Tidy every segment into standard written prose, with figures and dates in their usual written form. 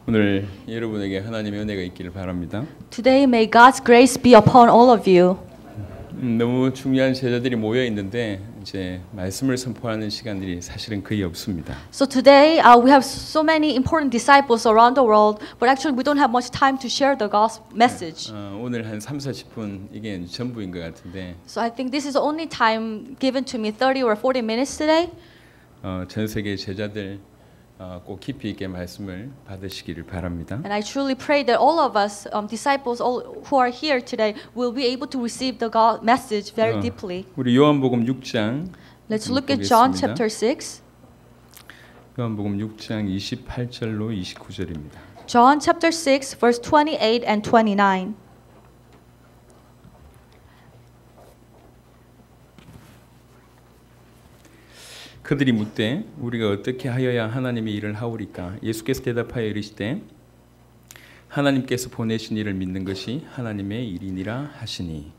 오늘 여러분에게 하나님의 은혜가 있기를 바랍니다. Today may God's grace be upon all of you. 너무 중요한 제자들이 모여 있는데 이제 말씀을 선포하는 시간들이 사실은 거의 없습니다. So today we have so many important disciples around the world, but actually we don't have much time to share the gospel message. 오늘 한 3-40분 이게 전부인 것 같은데. So I think this is the only time given to me, 30 or 40 minutes today. 전 세계 제자들 꼭 깊이 있게 말씀을 받으시기를 바랍니다. And I truly pray that all of us, disciples, all who are here today, will be able to receive the God message very deeply. 우리 요한복음 6장. Let's look at John chapter 6. 요한복음 6장 28절로 29절입니다. John chapter 6, verse 28 and 29. 그들이 묻되 우리가 어떻게 하여야 하나님의 일을 하오리까? 예수께서 대답하여 이르시되 하나님께서 보내신 이를 믿는 것이 하나님의 일이니라 하시니.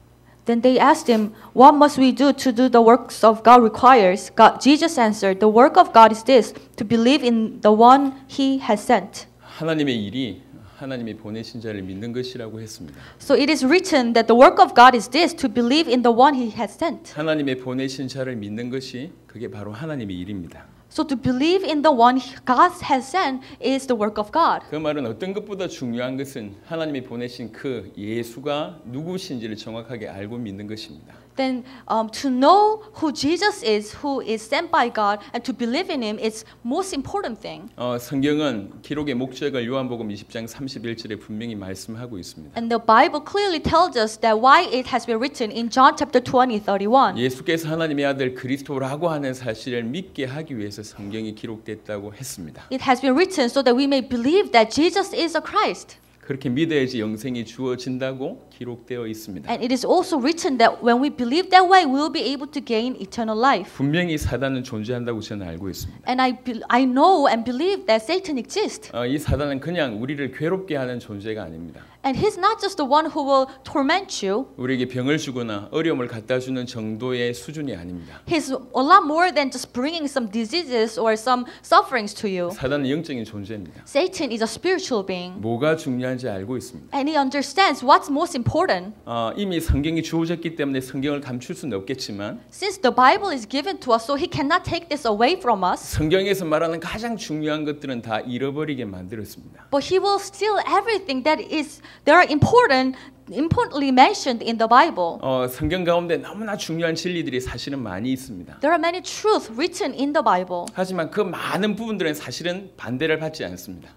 Then they asked him, "What must we do to do the works of God requires?" Jesus answered, "The work of God is this, to believe in the one He has sent." 하나님의 일이 하나님이 보내신 자를 믿는 것이라고 했습니다. So it is written that the work of God is this, to believe in the one He has sent. 하나님의 보내신 자를 믿는 것이 그게 바로 하나님의 일입니다. So to believe in the one God has sent is the work of God. 그 말은 어떤 것보다 중요한 것은 하나님이 보내신 그 예수가 누구신지를 정확하게 알고 믿는 것입니다. Then to know who Jesus is, who is sent by God, and to believe in Him is most important thing. 성경은 기록의 목적을 요한복음 20장 31절에 분명히 말씀하고 있습니다. And the Bible clearly tells us that why it has been written in John chapter 20:31. 예수께서 하나님의 아들 그리스도라고 하는 사실을 믿게 하기 위해서 성경이 기록됐다고 했습니다. It has been written so that we may believe that Jesus is a Christ. 그렇게 믿어야지 영생이 주어진다고 기록되어 있습니다. And it is also written that when we believe that way, we will be able to gain eternal life. 분명히 사단은 존재한다고 저는 알고 있습니다. And I know and believe that Satan exists. 이 사단은 그냥 우리를 괴롭게 하는 존재가 아닙니다. And he's not just the one who will torment you. 우리에게 병을 주거나 어려움을 갖다 주는 정도의 수준이 아닙니다. He's a lot more than just bringing some diseases or some sufferings to you. 사단은 영적인 존재입니다. Satan is a spiritual being. 뭐가 중요한지 알고 있습니다. And he understands what's most important. 이미 성경이 주어졌기 때문에 성경을 감출 수는 없겠지만 Since the Bible is given to us, so he cannot take this away from us. 성경에서 말하는 가장 중요한 것들은 다 잃어버리게 만들었습니다. But he will steal everything that are importantly mentioned in the Bible. 성경 가운데 너무나 중요한 진리들이 사실은 많이 있습니다. There are many truths written in the Bible. 하지만 그 많은 부분들은 사실은 반대를 받지 않습니다.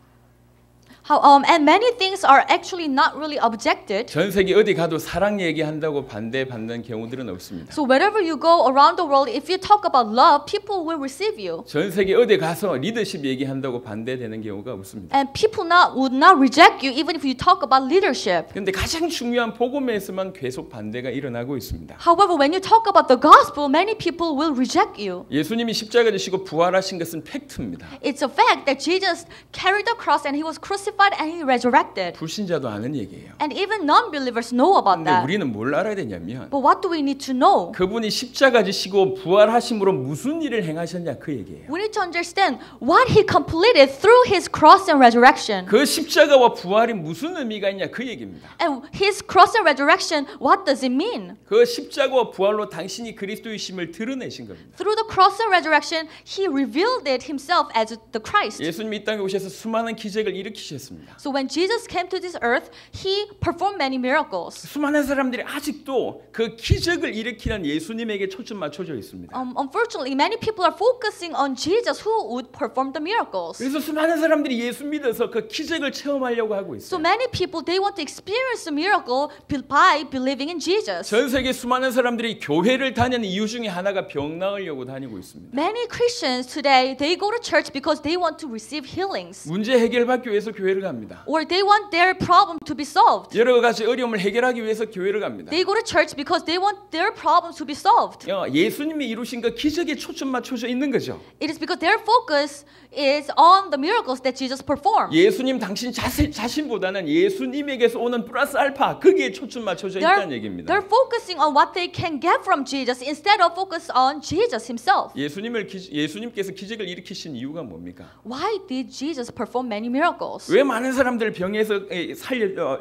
And many things are actually not really objected. 전 세계 어디 가도 사랑 얘기한다고 반대받는 경우들은 없습니다. So wherever you go around the world, if you talk about love, people will receive you. 전 세계 어디 가서 리더십 얘기한다고 반대되는 경우가 없습니다. And people would not reject you even if you talk about leadership. 그런데 가장 중요한 복음에서만 계속 반대가 일어나고 있습니다. However, when you talk about the gospel, many people will reject you. 예수님이 십자가 지시고 부활하신 것은 팩트입니다. It's a fact that Jesus carried the cross and he was crucified and he resurrected. 불신자도 아는 얘기예요. And even non-believers know about 근데 that. 우리는 뭘 알아야 되냐면 But what do we need to know? 그분이 십자가 지시고 부활하심으로 무슨 일을 행하셨냐 그 얘기예요. We need to understand what he completed through his cross and resurrection. 그 십자가와 부활이 무슨 의미가 있냐 그 얘기입니다. And his cross and resurrection, what does it mean? 그 십자가와 부활로 당신이 그리스도이심을 드러내신 겁니다. Through the cross and resurrection, he revealed it himself as the Christ. 예수님이 이 땅에 오셔서 수많은 기적을 일으키셨습니다. So when Jesus came to this earth, he performed many miracles. 수많은 사람들이 아직도 그 기적을 일으키는 예수님에게 초점 맞춰져 있습니다. Unfortunately, many people are focusing on Jesus who would perform the miracles. 그래서 수많은 사람들이 예수 믿어서 그 기적을 체험하려고 하고 So 있어요. many people, they want to experience the miracle by believing in Jesus. 전 세계 수많은 사람들이 교회를 다니는 이유 중에 하나가 병 나으려고 다니고 있습니다. Many Christians today, they go to church because they want to receive healings. 문제 해결받기 위해서 교회를 갑니다. Or they want their problem to be solved. 여러 가지 어려움을 해결하기 위해서 교회를 갑니다. They go to church because they want their problems to be solved. 예수님이 이루신 그 기적에 초점 맞춰져 있는 거죠. It is because their focus is on the miracles that Jesus performed. 예수님 당신 자신보다는 예수님에게서 오는 플러스 알파 거기에 초점 맞춰져 있다는 얘기입니다. They're focusing on what they can get from Jesus instead of focus on Jesus himself. 예수님께서 기적을 일으키신 이유가 뭡니까? Why did Jesus perform many miracles? 왜 많은 사람들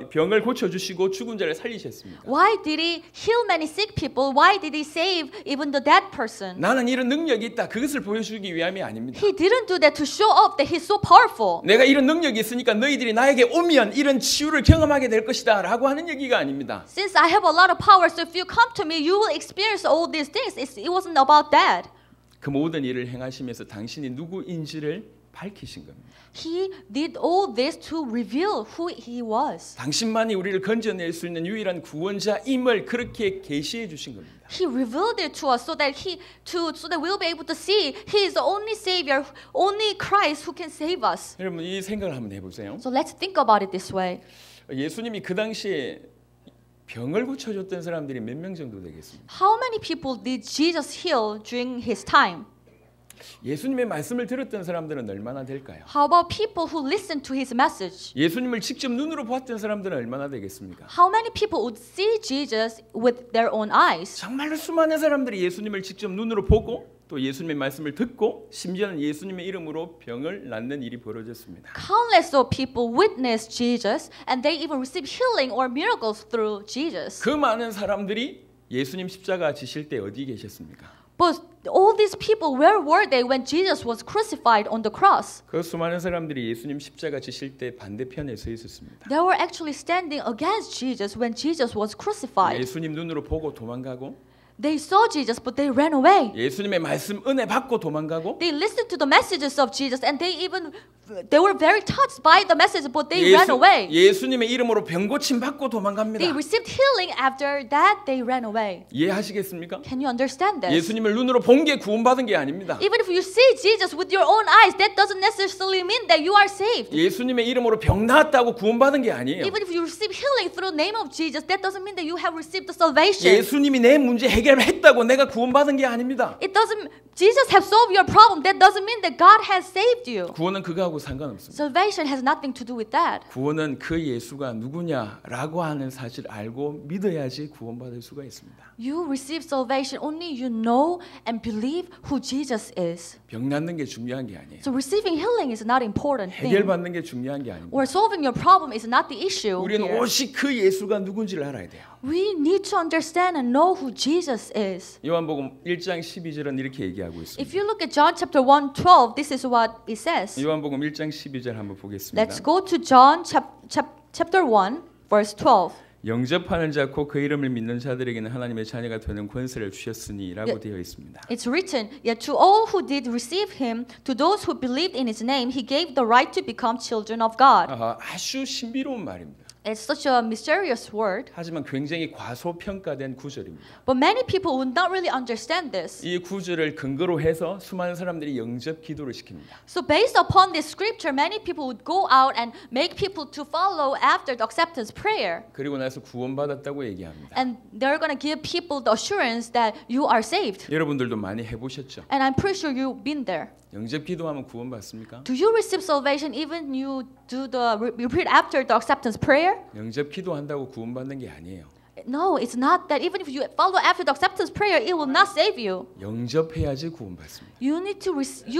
병을 고쳐주시고 죽은 자를 살리셨습니까? Why did he heal many sick people? Why did he save even the dead person? 나는 이런 능력이 있다. 그것을 보여주기 위함이 아닙니다. He didn't do that to show up that he's so powerful. 내가 이런 능력이 있으니까 너희들이 나에게 오면 이런 치유를 경험하게 될 것이다 라고 하는 얘기가 아닙니다. Since I have a lot of power, so if you come to me, you will experience all these things. It wasn't about that. 그 모든 일을 행하시면서 당신이 누구인지를 밝히신 겁니다. He did all this to reveal who he was. 당신만이 우리를 건져낼 수 있는 유일한 구원자임을 그렇게 계시해 주신 겁니다. He revealed it to us so that we'll be able to see He is the only Savior, only Christ who can save us. 여러분 이 생각을 한번 해보세요. So let's think about it this way. 예수님이 그 당시에 병을 고쳐줬던 사람들이 몇 명 정도 되겠습니까? How many people did Jesus heal during His time? 예수님의 말씀을 들었던 사람들은 얼마나 될까요? How about people who listened to His message? 예수님을 직접 눈으로 봤던 사람들은 얼마나 되겠습니까? How many people would see Jesus with their own eyes? 정말로 수많은 사람들이 예수님을 직접 눈으로 보고 또 예수님의 말씀을 듣고 심지어는 예수님의 이름으로 병을 낫는 일이 벌어졌습니다. Countless of people witnessed Jesus and they even received healing or miracles through Jesus. 그 많은 사람들이 예수님 십자가 지실 때 어디 계셨습니까? But all these people, where were they when Jesus was crucified on the cross? 그 수많은 사람들이 예수님 십자가 지실 때 반대편에 서 있었습니다. They were actually standing against Jesus when Jesus was crucified. 예수님 눈으로 보고 도망가고 They saw Jesus, but they ran away. 예수님의 말씀 은혜 받고 도망가고 They listened to the messages of Jesus, and they were very touched by the message, but they ran away. 예수님의 이름으로 병 고침 받고 They 도망갑니다. received healing. After that, they ran away. 이해하시겠습니까? Can you understand this? 예수님을 눈으로 본 게 구원받은 게 아닙니다. Even if you see Jesus with your own eyes, that doesn't necessarily mean that you are saved. 예수님의 이름으로 병 나았다고 구원받은 게 아니에요. Even if you receive healing through the name of Jesus, that doesn't mean that you have received the salvation. 예수님이 내 문제 해결했다고 내가 구원받은 게 아닙니다. It doesn't. Jesus has solved your problem. That doesn't mean that God has saved you. 구원은 그거하고 상관없습니다. Salvation has nothing to do with that. 구원은 그 예수가 누구냐라고 하는 사실을 알고 믿어야지 구원받을 수가 있습니다. You receive salvation only you know and believe who Jesus is. 병 낫는 게 중요한 게 아니에요. So receiving healing is not important thing. 해결받는 게 중요한 게 아닙니다. Or solving your problem is not the issue 우리는 here. 오직 그 예수가 누군지를 알아야 돼요. We need to understand and know who Jesus is. 요한복음 1장 12절은 이렇게 얘기하고 있습니다. If you look at John chapter 1:12, this is what it says. 요한복음 1장 12절 한번 보겠습니다. Let's go to John chapter 1 verse 12. 영접하는 자 곧 그 이름을 믿는 자들에게는 하나님의 자녀가 되는 권세를 주셨으니라고 되어 있습니다. It's written, yet to all who did receive him, to those who believed in his name, he gave the right to become children of God. 아주 신비로운 말입니다. It's such a mysterious word, 하지만 굉장히 과소평가된 구절입니다. but many people would not really understand this. 이 구절을 근거로 해서 수많은 사람들이 영접 기도를 시킵니다. So based upon this scripture, many people would go out and make people to follow after the acceptance prayer. 그리고 나서 구원받았다고 얘기합니다. And they're going to give people the assurance that you are saved. 여러분들도 많이 해보셨죠? And I'm pretty sure you've been there. 영접 기도하면 구원받습니까? Do you receive salvation even you do the repeat after the acceptance prayer? 영접 기도한다고 구원받는 게 아니에요. No, it's not that. Even if you follow after the acceptance prayer, it will not save you. 영접해야지 구원받습니다. You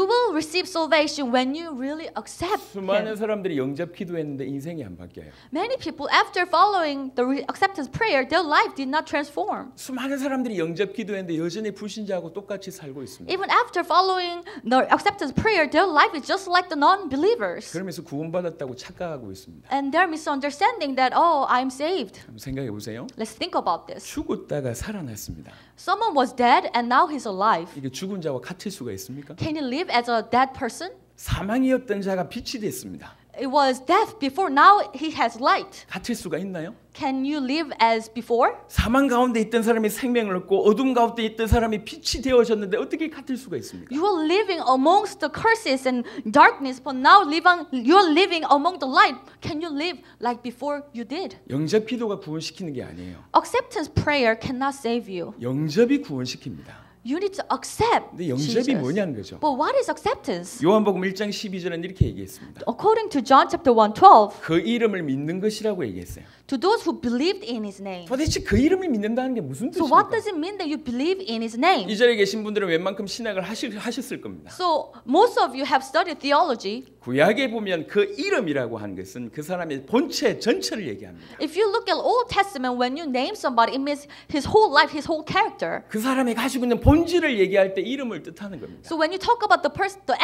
will receive salvation when you really accept 수많은 Him. 사람들이 영접 기도했는데 인생이 안 바뀌어요. Many people, after following the acceptance prayer, their life did not transform. 수많은 사람들이 영접 기도했는데 여전히 불신자하고 똑같이 살고 있습니다. Even after following the acceptance prayer, their life is just like the non-believers. 그러면서 구원받았다고 착각하고 있습니다. And they're misunderstanding that, oh, I'm saved. 한번 생각해 보세요. Let's think about this. 죽었다가 살아났습니다. Someone was dead and now he's alive. 이게 죽은 자와 같을 수가 있습니까? Can he live as a dead person? 사망이었던 자가 빛이 됐습니다. It was death before, now he has light. 같을 수가 있나요? Can you live as before? 사망 가운데 있던 사람이 생명을 얻고 어둠 가운데 있던 사람이 빛이 되어졌는데 어떻게 같을 수가 있습니까? You are living amongst the curses and darkness, but now you are living among the light. Can you live like before you did? 영접 기도가 구원시키는 게 아니에요. Acceptance prayer cannot save you. 영접이 구원시킵니다. You need to accept 근데 영접이 Jesus. 뭐냐는 거죠. But what is acceptance? 요한복음 1장 12절은 이렇게 얘기했습니다. According to John chapter 1:12, 그 이름을 믿는 것이라고 얘기했어요. to those who believed in his name. 도대체 그 이름을 믿는다는 게 무슨 So what 뜻입니까? does it mean that you believe in his name? 이 자리에 계신 분들은 웬만큼 신학을 하셨을 겁니다. So most of you have studied theology. 구약에 보면 그 이름이라고 하는 것은 그 사람의 본체 전체를 얘기합니다. If you look at Old Testament, when you name somebody, it means his whole life, his whole character. 그 사람이 가지고 있는 본질을 얘기할 때 이름을 뜻하는 겁니다. So when you talk about the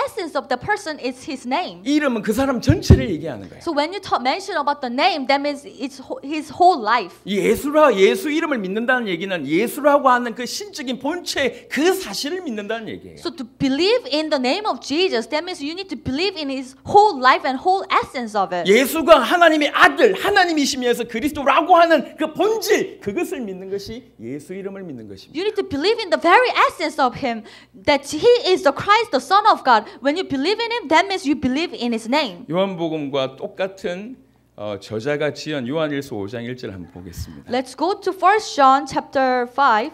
essence of the person, it's his name. 이름은 그 사람 전체를 얘기하는 거예요. So when you mention about the name, that means it's his whole life. 예수 이름을 믿는다는 얘기는 예수라고 하는 그 신적인 본체 그 사실을 믿는다는 얘기예요. So to believe in the name of Jesus, that means you need to believe in his whole life and whole essence of it. 예수가 하나님의 아들, 하나님이시면서 그리스도라고 하는 그 본질, 그것을 믿는 것이 예수 이름을 믿는 것입니다. You need to believe in the very essence of him, that he is the Christ, the Son of God. When you believe in him, that means you believe in his name. 요한복음과 똑같은 저자가 지은 요한일서 5장 1절 한번 보겠습니다. Let's go to 1 John chapter 5.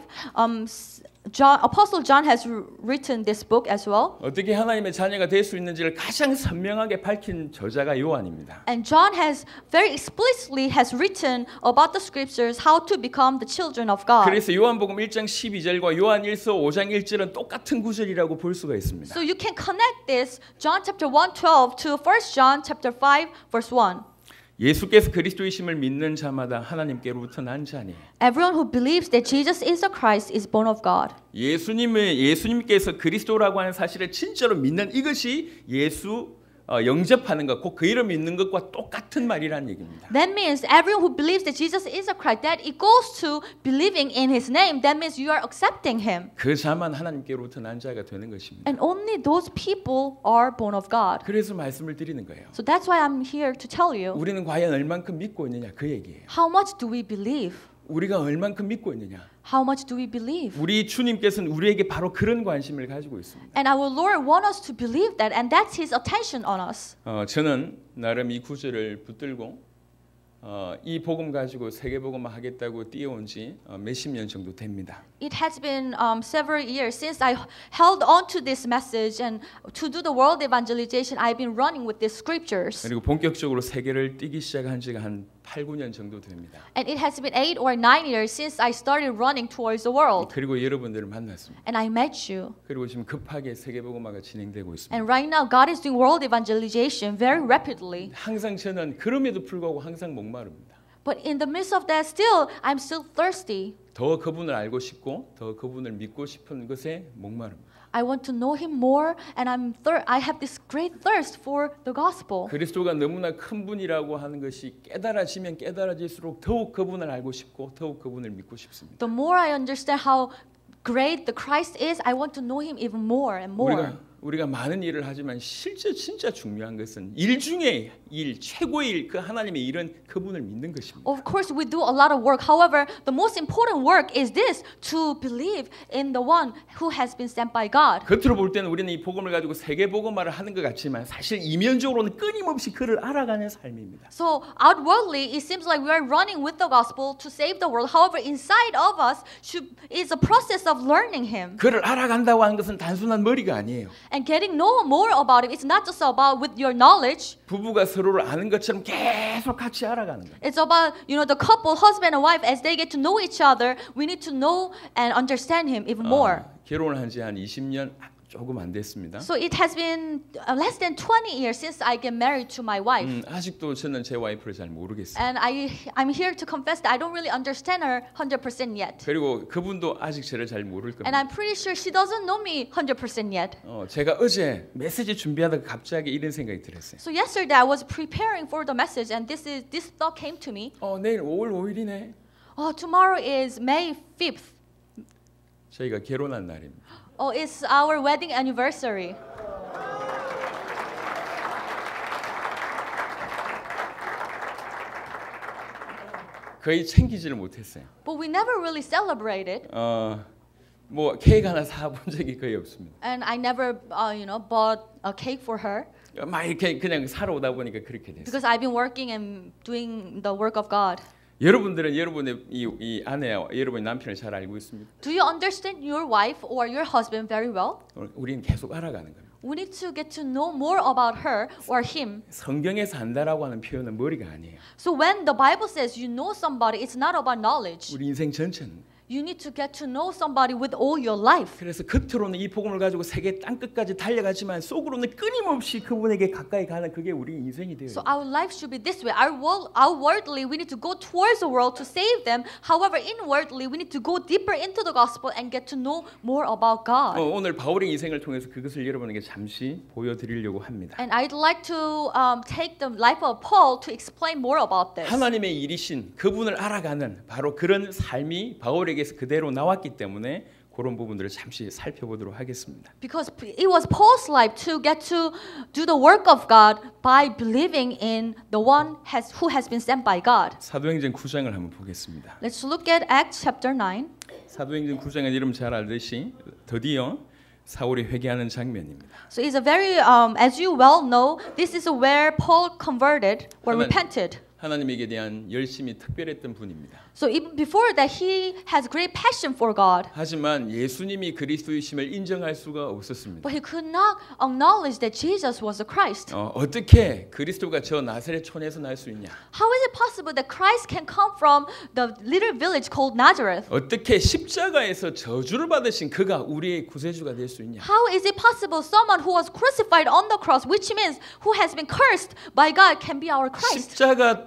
Apostle John has written this book as well. 어떻게 하나님의 자녀가 될 수 있는지를 가장 선명하게 밝힌 저자가 요한입니다. And John has very explicitly has written about the scriptures how to become the children of God. 그래서 요한복음 1장 12절과 요한일서 5장 1절은 똑같은 구절이라고 볼 수가 있습니다. So you can connect this John chapter 1:12 to 1 John chapter 5 verse 1. 예수께서 그리스도이심을 믿는 자마다 하나님께로부터 난 자니. Everyone who believes that Jesus is the Christ is born of God. 예수님께서 그리스도라고 하는 사실을 진짜로 믿는 이것이 예수 영접하는 것, 곧 그 이름 믿는 것과 똑같은 말이라는 얘기입니다. That means everyone who believes that Jesus is a Christ, that it goes to believing in His name. That means you are accepting Him. 그 자만 하나님께로부터 난 자가 되는 것입니다. And only those people are born of God. 그래서 말씀을 드리는 거예요. So that's why I'm here to tell you. 우리는 과연 얼만큼 믿고 있느냐 그 얘기예요. How much do we believe? 우리가 얼만큼 믿고 있느냐. How much do we believe? 우리 주님께서는 우리에게 바로 그런 관심을 가지고 있습니다. And our Lord wants us to believe that, and that's His attention on us. 저는 나름 이 구절을 붙들고 이 복음 가지고 세계 복음 하겠다고 뛰어온 지 몇십 년 정도 됩니다. It has been several years since I held on to this message, and to do the world evangelization, I've been running with these scriptures. 그리고 본격적으로 세계를 뛰기 시작한 지가 한 8, 9년 정도 됩니다. And it has been 8 or 9 years since I started running towards the world. 그리고 여러분들을 만났습니다. And I met you. 그리고 지금 급하게 세계 복음화가 진행되고 있습니다. And right now, God is doing world evangelization very rapidly. 항상 저는 그럼에도 불구하고 항상 목마릅니다. But in the midst of that, I'm still thirsty. 더 그분을 알고 싶고 더 그분을 믿고 싶은 것에 목마릅니다. I want to know Him more, and I have this great thirst for the gospel. 그리스도가 너무나 큰 분이라고 하는 것이 깨달아지면 깨달아질수록 더욱 그분을 알고 싶고 더욱 그분을 믿고 싶습니다. The more I understand how great the Christ is, I want to know Him even more and more. 우리가 많은 일을 하지만 실제 진짜 중요한 것은 일 중에 일, 최고의 일, 그 하나님의 일은 그분을 믿는 것입니다. Of course, we do a lot of work. However, the most important work is this: to believe in the one who has been sent by God. 겉으로 볼 때는 우리는 이 복음을 가지고 세계 복음화를 하는 것 같지만 사실 이면적으로는 끊임없이 그를 알아가는 삶입니다. So outwardly, it seems like we are running with the gospel to save the world. However, inside of us is a process of learning Him. 그를 알아간다고 하는 것은 단순한 머리가 아니에요. And getting know more about Him. It's not just about with your knowledge. 부부가 서로를 아는 것처럼 계속 같이 알아가는 거예요. It's about, the couple, husband and wife, as they get to know each other, we need to know and understand Him even more. 결혼을 한 지 한 20년 조금 안 됐습니다. So it has been less than 20 years since I get married to my wife. 아직도 저는 제 와이프를 잘 모르겠어요. And I'm here to confess that I don't really understand her 100% yet. 그리고 그분도 아직 저를 잘 모를 겁니다. And I'm pretty sure she doesn't know me 100% yet. 제가 어제 메시지 준비하다가 갑자기 이런 생각이 들었어요. So yesterday I was preparing for the message, and this thought came to me. 내일 5월 5일이네. Tomorrow is May 5th. 저희가 결혼한 날입니다. It's our wedding anniversary. 거의 챙기지를 못했어요. But we never really celebrated. 뭐 케이크 하나 사본 적이 거의 없습니다. And I never, bought a cake for her. 막 이렇게 그냥 살아 오다 보니까 그렇게 됐어요. Because I've been working and doing the work of God. 여러분들은 여러분의 이 아내와 여러분의 남편을 잘 알고 있습니다. Do you understand your wife or your husband very well? 우리는 계속 알아가는 거예요. We need to get to know more about her or him. 성경에서 안다라고 하는 표현은 머리가 아니에요. So when the Bible says you know somebody, it's not about knowledge. 우리 인생 전체는 You need to get to know somebody with all your life. 그래서 겉으로는 이 복음을 가지고 세계 땅끝까지 달려가지만 속으로는 끊임없이 그분에게 가까이 가는 그게 우리 인생이 돼요. So our life should be this way. Outwardly, we need to go towards the world to save them. However, inwardly, we need to go deeper into the gospel and get to know more about God. 오늘 바울의 인생을 통해서 그것을 여러분에게 잠시 보여드리려고 합니다. And I'd like to take the life of Paul to explain more about this. 하나님의 일이신 그분을 알아가는 바로 그런 삶이 바울에게서 그대로 나왔기 때문에 그런 부분들을 잠시 살펴보도록 하겠습니다. Because it was Paul's life to get to do the work of God by believing in the one who has been sent by God. 사도행전 9장을 한번 보겠습니다. Let's look at Acts chapter 9. 사도행전 9장은 여러분 잘 알듯이 드디어 사울이 회개하는 장면입니다. So it's a very, as you well know, this is where Paul converted or repented. 하나님에게 대한 열심이 특별했던 분입니다. So even before that, he has great passion for God. 하지만 예수님이 그리스도이심을 인정할 수가 없었습니다. But he could not acknowledge that Jesus was the Christ. 어떻게 그리스도가 저 나사렛 촌에서 날 수 있냐? How is it possible that Christ can come from the little village called Nazareth? 어떻게 십자가에서 저주를 받으신 그가 우리의 구세주가 될 수 있냐? How is it possible someone who was crucified on the cross, which means who has been cursed by God, can be our Christ?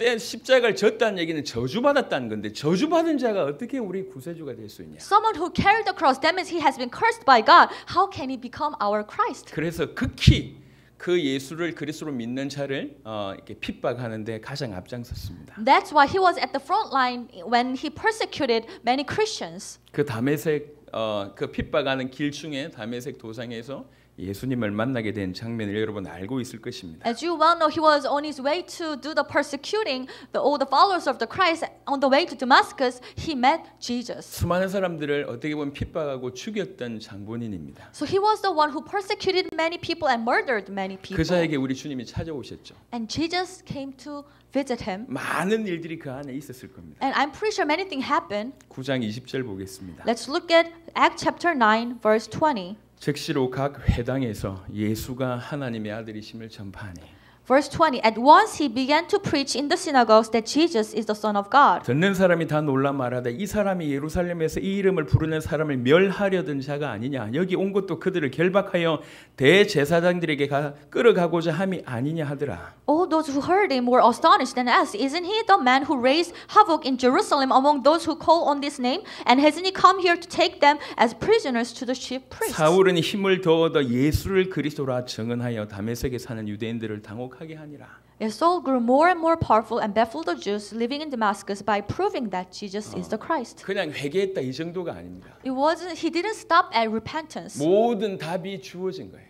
십자가를 졌다는 얘기는 저주받았다는 건데 저주받은 자가 어떻게 우리 구세주가 될 수 있냐? Someone who carried the cross, that means he has been cursed by God. How can he become our Christ? 그래서 극히 그 예수를 그리스도로 믿는 자를 이렇게 핍박하는데 가장 앞장섰습니다. That's why he was at the front line when he persecuted many Christians. 그 다메섹 그 핍박하는 길 중에 다메섹 도상에서 예수님을 만나게 된 장면을 여러분 알고 있을 것입니다. As you well know, he was on his way to do the persecuting all the followers of the Christ. On the way to Damascus, he met Jesus. 수많은 사람들을 어떻게 보면 핍박하고 죽였던 장본인입니다. So he was the one who persecuted many people and murdered many people. 그 자에게 우리 주님이 찾아오셨죠. And Jesus came to visit him. 많은 일들이 그 안에 있었을 겁니다. And I'm pretty sure many things happened. 9장 20절 보겠습니다. Let's look at Acts chapter 9, verse 20. 즉시로 각 회당에서 예수가 하나님의 아들이심을 전파하니 Verse 20. At once he began to preach in the synagogues that Jesus is the Son of God. 듣는 사람이 다 놀라 말하되 이 사람이 예루살렘에서 이 이름을 부르는 사람을 멸하려던 자가 아니냐 여기 온 것도 그들을 결박하여 대제사장들에게 끌어가고자 함이 아니냐 하더라. All those who heard him were astonished and asked, Isn't he the man who raised havoc in Jerusalem among those who call on this name? And hasn't he come here to take them as prisoners to the chief priests? 사울은 힘을 더 얻어 예수를 그리스도라 증언하여 다메섹에 사는 유대인들을 당혹하게 하니라. Yet Saul grew more and more powerful and baffled the Jews living in Damascus by proving that Jesus is the Christ. 그냥 회개했다 이 정도가 아닙니다. He didn't stop at repentance. 모든 답이 주어진 거예요.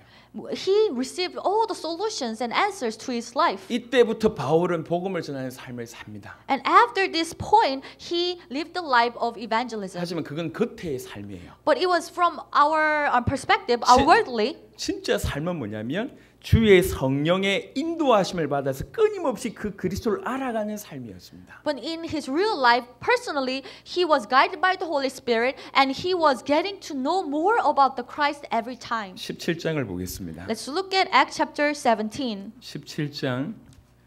He received all the solutions and answers to his life. 이때부터 바울은 복음을 전하는 삶을 삽니다. And after this point, he lived the life of evangelism. 하지만 그건 겉의 삶이에요. But it was from our perspective, outwardly. 진짜 삶은 뭐냐면 주의 성령의 인도하심을 받아서 끊임없이 그 그리스도를 알아가는 삶이었습니다. But in his real life, personally, he was guided by the Holy Spirit and he was getting to know more about the Christ every time. 17장을 보겠습니다. Let's look at Acts chapter 17. 17장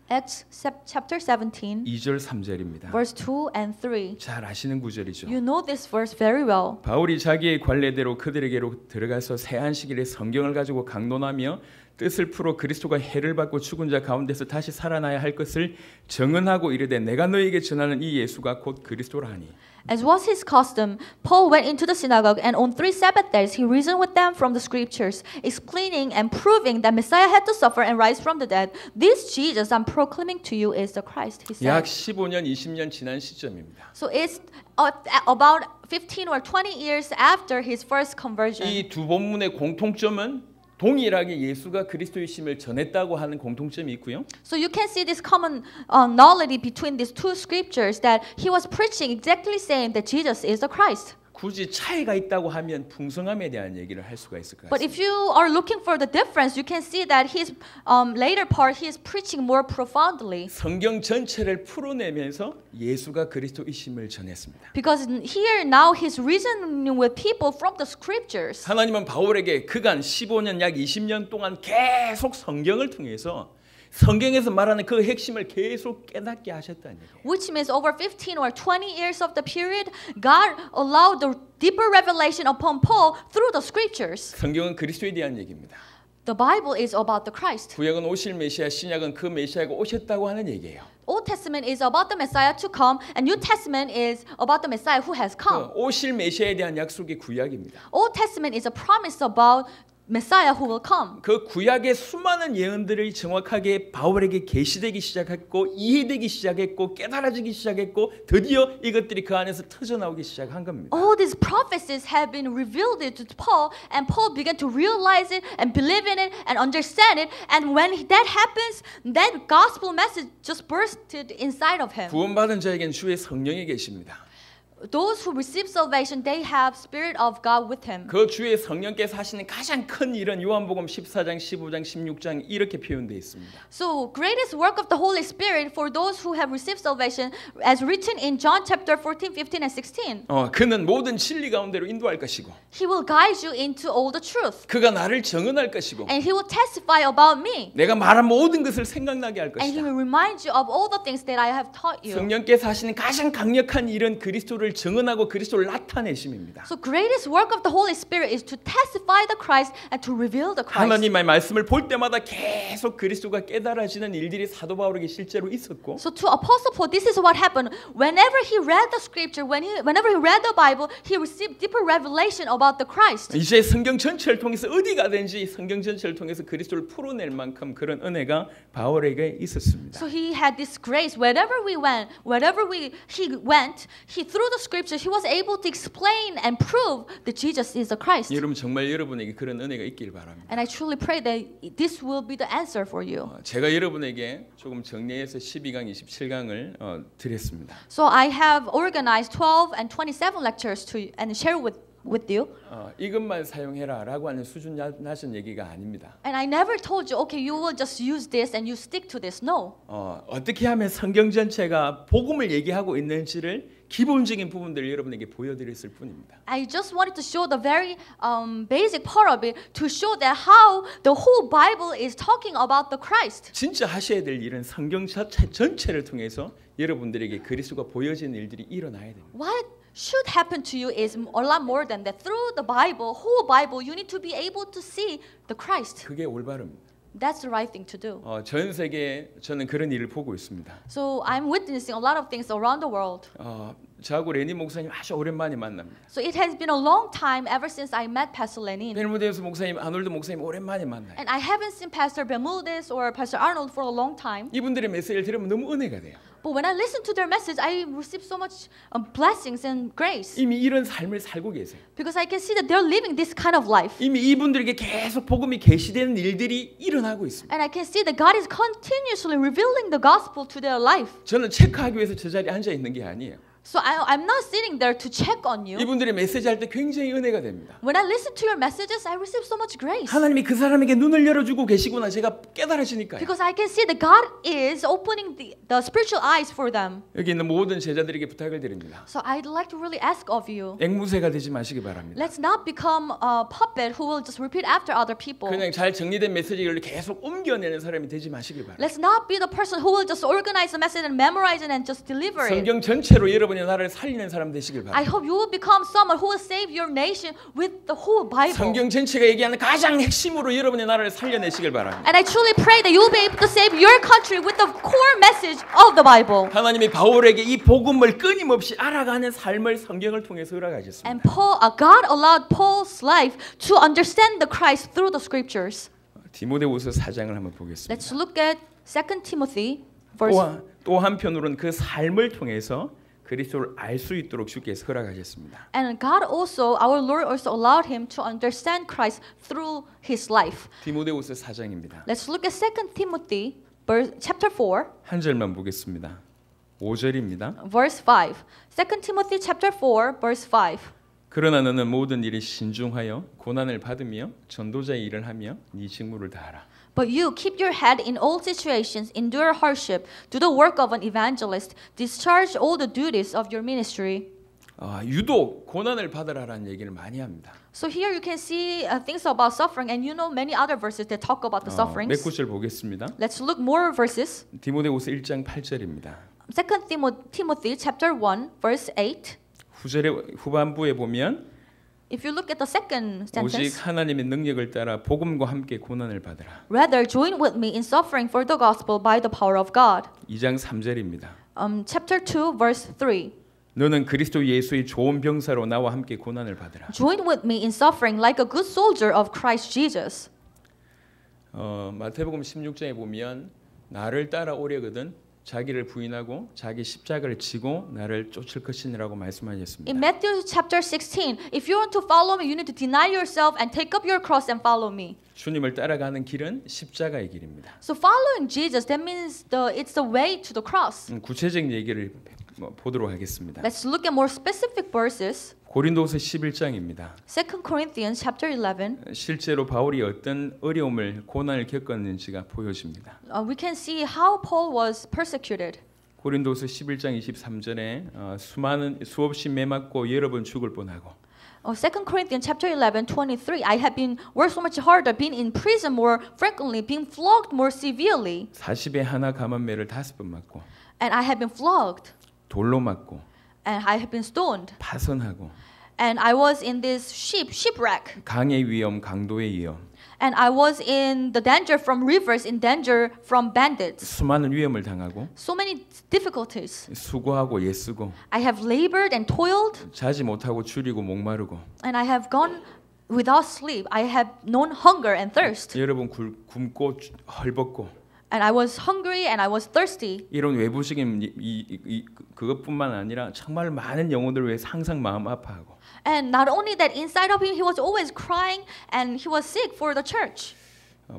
Acts chapter 17, 2절 3절입니다. verse 2 and 3. 잘 아시는 구절이죠. You know this verse very well. 바울이 자기의 관례대로 그들에게로 들어가서 새 안식일에 성경을 가지고 강론하며 뜻을 풀어 그리스도가 해를 받고 죽은 자 가운데서 다시 살아나야 할 것을 증언하고 이르되 내가 너희에게 전하는 이 예수가 곧 그리스도라 하니. As was his custom, Paul went into the synagogue, and on 3 Sabbath days he reasoned with them from the scriptures, explaining and proving that Messiah had to suffer and rise from the dead. This Jesus I'm proclaiming to you is the Christ, he said. 약 15년, 20년 지난 시점입니다. So it's about 15 or 20 years after his first conversion. 이 두 본문의 공통점은 동일하게 예수가 그리스도이심을 전했다고 하는 공통점이 있고요. So you can see this common knowledge between these two scriptures that he was preaching exactly saying that Jesus is the Christ. 굳이 차이가 있다고 하면 풍성함에 대한 얘기를 할 수가 있을 것 But 같습니다. if you are looking for the difference, you can see that his later part he is preaching more profoundly. 성경 전체를 풀어내면서 예수가 그리스도이심을 전했습니다. Because here now he's reasoning with people from the scriptures. 하나님은 바울에게 그간 15년 약 20년 동안 계속 성경을 통해서 성경에서 말하는 그 핵심을 계속 깨닫게 하셨다는 얘기예요. Which means over 15 or 20 years of the period, God allowed the deeper revelation upon Paul through the scriptures. 성경은 그리스도에 대한 얘기입니다. The Bible is about the Christ. 구약은 오실 메시아, 신약은 그 메시아가 오셨다고 하는 얘기예요. Old Testament is about the Messiah to come, and New Testament is about the Messiah who has come. 오실 메시아에 대한 약속이 구약입니다. Old Testament is a promise about Messiah who will come. 그 구약의 수많은 예언들이 정확하게 바울에게 계시되기 시작했고 이해되기 시작했고 깨달아지기 시작했고 드디어 이것들이 그 안에서 터져나오기 시작한 겁니다. All these prophecies have been revealed to Paul, and Paul began to realize it and believe in it and understand it. And when that happens, that gospel message just bursted inside of him. 구원받은 자에겐 주의 성령이 계십니다. Those who receive salvation, they have Spirit of God with him. 그 주의 성령께서 하시는 가장 큰 일은 요한복음 14장, 15장, 16장 이렇게 표현되어 있습니다. So greatest work of the Holy Spirit for those who have received salvation, as written in John chapter 14, 15, and 16. 그는 모든 진리 가운데로 인도할 것이고 He will guide you into all the truth, 그가 나를 증언할 것이고 and he will testify about me, 내가 말한 모든 것을 생각나게 할 and he 것이다. will remind you of all the things that I have taught you. 성령께서 하시는 가장 강력한 일은 그리스도를 증언하고 그리스도를 나타내심입니다. So greatest work of the Holy Spirit is to testify the Christ and to reveal the Christ. 하나님의 말씀을 볼 때마다 계속 그리스도가 깨달아지는 일들이 사도 바울에게 실제로 있었고 So to Apostle Paul, this is what happened. Whenever he read the scripture, whenever he read the Bible, he received deeper revelation about the Christ. 이제 성경 전체를 통해서 어디 가든지 성경 전체를 통해서 그리스도를 풀어낼 만큼 그런 은혜가 바울에게 있었습니다. So he had this grace. Wherever we went, he went, he through the scriptures, he was able to explain and prove that Jesus is the Christ. 여러분 정말 여러분에게 그런 은혜가 있길 바랍니다. And I truly pray that this will be the answer for you. 제가 여러분에게 조금 정리해서 12강, 27강을 드렸습니다. So I have organized 12 and 27 lectures to and share with you. 이것만 사용해라라고 하는 수준 낮은 얘기가 아닙니다. And I never told you, okay, you will just use this and you stick to this. No. 어떻게 하면 성경 전체가 복음을 얘기하고 있는지를 기본적인 부분들을 여러분에게 보여드렸을 뿐입니다. I just wanted to show the very basic part of it to show that how the whole Bible is talking about the Christ. 진짜 하셔야 될 일은 성경 전체를 통해서 여러분들에게 그리스도가 보여지는 일들이 일어나야 됩니다. What should happen to you is a lot more than that. Through the Bible, whole Bible, you need to be able to see the Christ. 그게 올바릅니다. That's the right thing to do. 전 세계에 저는 그런 일을 보고 있습니다. So I'm witnessing a lot of things around the world. 저하고 레니 목사님 아주 오랜만에 만납니다. So it has been a long time ever since I met Pastor Lenin. 벨무데우스 목사님, 아놀드 목사님 오랜만에 만나요. And I haven't seen Pastor Bermudez or Pastor Arnold for a long time. 이분들의 메시지를 들으면 너무 은혜가 돼요. But when I listen to their message, I receive so much blessings and grace. 이미 이런 삶을 살고 계세요. Because I can see that they're living this kind of life. 이미 이분들에게 계속 복음이 계시되는 일들이 일어나고 있습니다. And I can see that God is continuously revealing the gospel to their life. 저는 체크하기 위해서 저 자리에 앉아 있는 게 아니에요. So I'm not sitting there to check on you. 이분들의 메시지 할 때 굉장히 은혜가 됩니다. When I listen to your messages, I receive so much grace. 하나님이 그 사람에게 눈을 열어주고 계시구나 제가 깨달아지니까요. Because I can see that God is opening the spiritual eyes for them. 여기 있는 모든 제자들에게 부탁을 드립니다. So I'd like to really ask of you. 앵무새가 되지 마시기 바랍니다. Let's not become a puppet who will just repeat after other people. 그냥 잘 정리된 메시지를 계속 옮겨내는 사람이 되지 마시길 바랍니다. Let's not be the person who will just organize the message and memorize it and just deliver it. 성경 전체로 여러분의 나라를 살리는 사람 되시길 I 바랍니다. hope you will become someone who will save your nation with the whole Bible. 성경 전체가 얘기하는 가장 핵심으로 여러분의 나라를 살려내시길 바랍니다. And I truly pray that you will be able to save your country with the core message of the Bible. 하나님이 바울에게 이 복음을 끊임없이 알아가는 삶을 성경을 통해서 허락하셨습니다. And God allowed Paul's life to understand the Christ through the scriptures. 디모데후서 4장을 한번 보겠습니다. Let's look at 2 Timothy verse. 또 한편으로는 그 삶을 통해서 그리스도를 알 수 있도록 주께서 허락하셨습니다. And God also, our Lord also allowed him to understand Christ through his life. 디모데후서 4장입니다. Let's look at 2 Timothy chapter 4. 한 절만 보겠습니다. 5절입니다. Verse 5. 2 Timothy chapter 4 verse 5. 그러나 너는 모든 일에 신중하여 고난을 받으며 전도자의 일을 하며 네 직무를 다하라. But you keep your head in all situations, endure hardship, do the work of an evangelist, discharge all the duties of your ministry. 유독 고난을 받으라라는 얘기를 많이 합니다. So here you can see things about suffering, and you know many other verses that talk about the 몇 sufferings. 구절 보겠습니다. Let's look more verses. 디모데후서 1장 8절입니다. 2 Timothy chapter 1 verse 8. 후반부에 보면 If you look at the second 오직 sentence, 하나님의 능력을 따라 복음과 함께 고난을 받으라. rather join with me in suffering for the gospel by the power of God. 2장 3절입니다. Chapter 2 verse 3. 너는 그리스도 예수의 좋은 병사로 나와 함께 고난을 받으라. Join with me in suffering like a good soldier of Christ Jesus. 마태복음 16장에 보면 나를 따라오려거든 자기를 부인하고 자기 십자가를 지고 나를 쫓을 것이니라고 말씀하셨습니다. In Matthew chapter 16, if you want to follow me, you need to deny yourself and take up your cross and follow me. 주님을 따라가는 길은 십자가의 길입니다. So following Jesus, that means it's the way to the cross. 구체적인 얘기를 보도록 하겠습니다. Let's look at more specific verses. 고린도서 11장입니다. 2 Corinthians chapter 11. 실제로 바울이 어떤 어려움을 고난을 겪었는지가 보여집니다. We can see how Paul was persecuted. 고린도서 11장 23절에 수없이 매맞고 여러 번 죽을 뻔하고 2 Corinthians chapter 11, 23. I have been worked so much harder, been in prison more frequently, been flogged more severely. 40에 하나 감한매를 5번 맞고 And I have been flogged. 돌로 맞고 And I have been stoned. 파선하고 And I was in this shipwreck. 강의 위험, 강도의 위험 And I was in the danger from rivers, in danger from bandits. 수많은 위험을 당하고 So many difficulties. 수고하고 애쓰고 I have labored and toiled, 자지 못하고 줄이고 목마르고 and I have gone without sleep. I have known hunger and thirst. 여러 번 굶고 헐벗고 And I was hungry and I was thirsty. 이런 외부적인 그것뿐만 아니라 정말 많은 영혼들을 위해서 항상 마음 아파하고 And not only that, inside of him, he was always crying and he was sick for the church.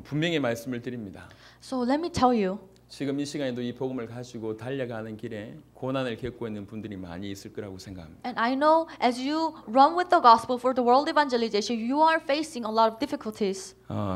분명히 말씀을 드립니다. So let me tell you, 지금 이 시간에도 이 복음을 가지고 달려가는 길에 고난을 겪고 있는 분들이 많이 있을 거라고 생각합니다. and I know as you run with the gospel for the world evangelization, you are facing a lot of difficulties.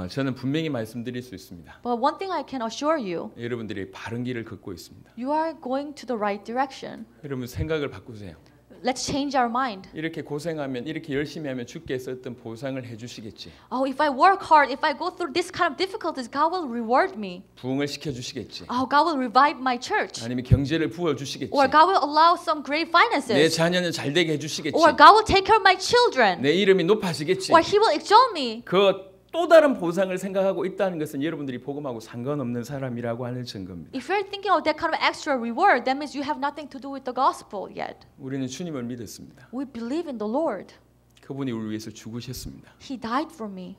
저는 분명히 말씀드릴 수 있습니다. But one thing I can assure you, 여러분들이 바른 길을 걷고 있습니다. you are going to the right direction. 여러분 생각을 바꾸세요. Let's change our mind. 이렇게 고생하면 이렇게 열심히 하면 주께서 어떤 보상을 해주시겠지. Oh, if I work hard, if I go through this kind of difficulties, God will reward me. 부흥을 시켜주시겠지. Oh, God will revive my church. 아니면 경제를 부어주시겠지. Or God will allow some great 내 finances. 자녀는 잘 되게 해주시겠지. Or God will take care of my children. 내 이름이 높아지겠지. Or He will exalt me. 그 또 다른 보상을 생각하고 있다는 것은 여러분들이 복음하고 상관없는 사람이라고 하는 증거입니다. If you're thinking of that kind of extra reward, that means you have nothing to do with the gospel yet. 우리는 주님을 믿었습니다. We believe in the Lord. 그분이 우리 위해서 죽으셨습니다. He died for me.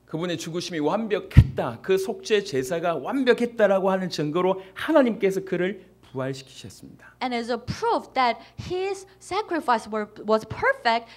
그분의 죽으심이 완벽했다. 그 속죄 제사가 완벽했다라고 하는 증거로 하나님께서 그를 부활시키셨습니다. And as a proof that his sacrifice was perfect,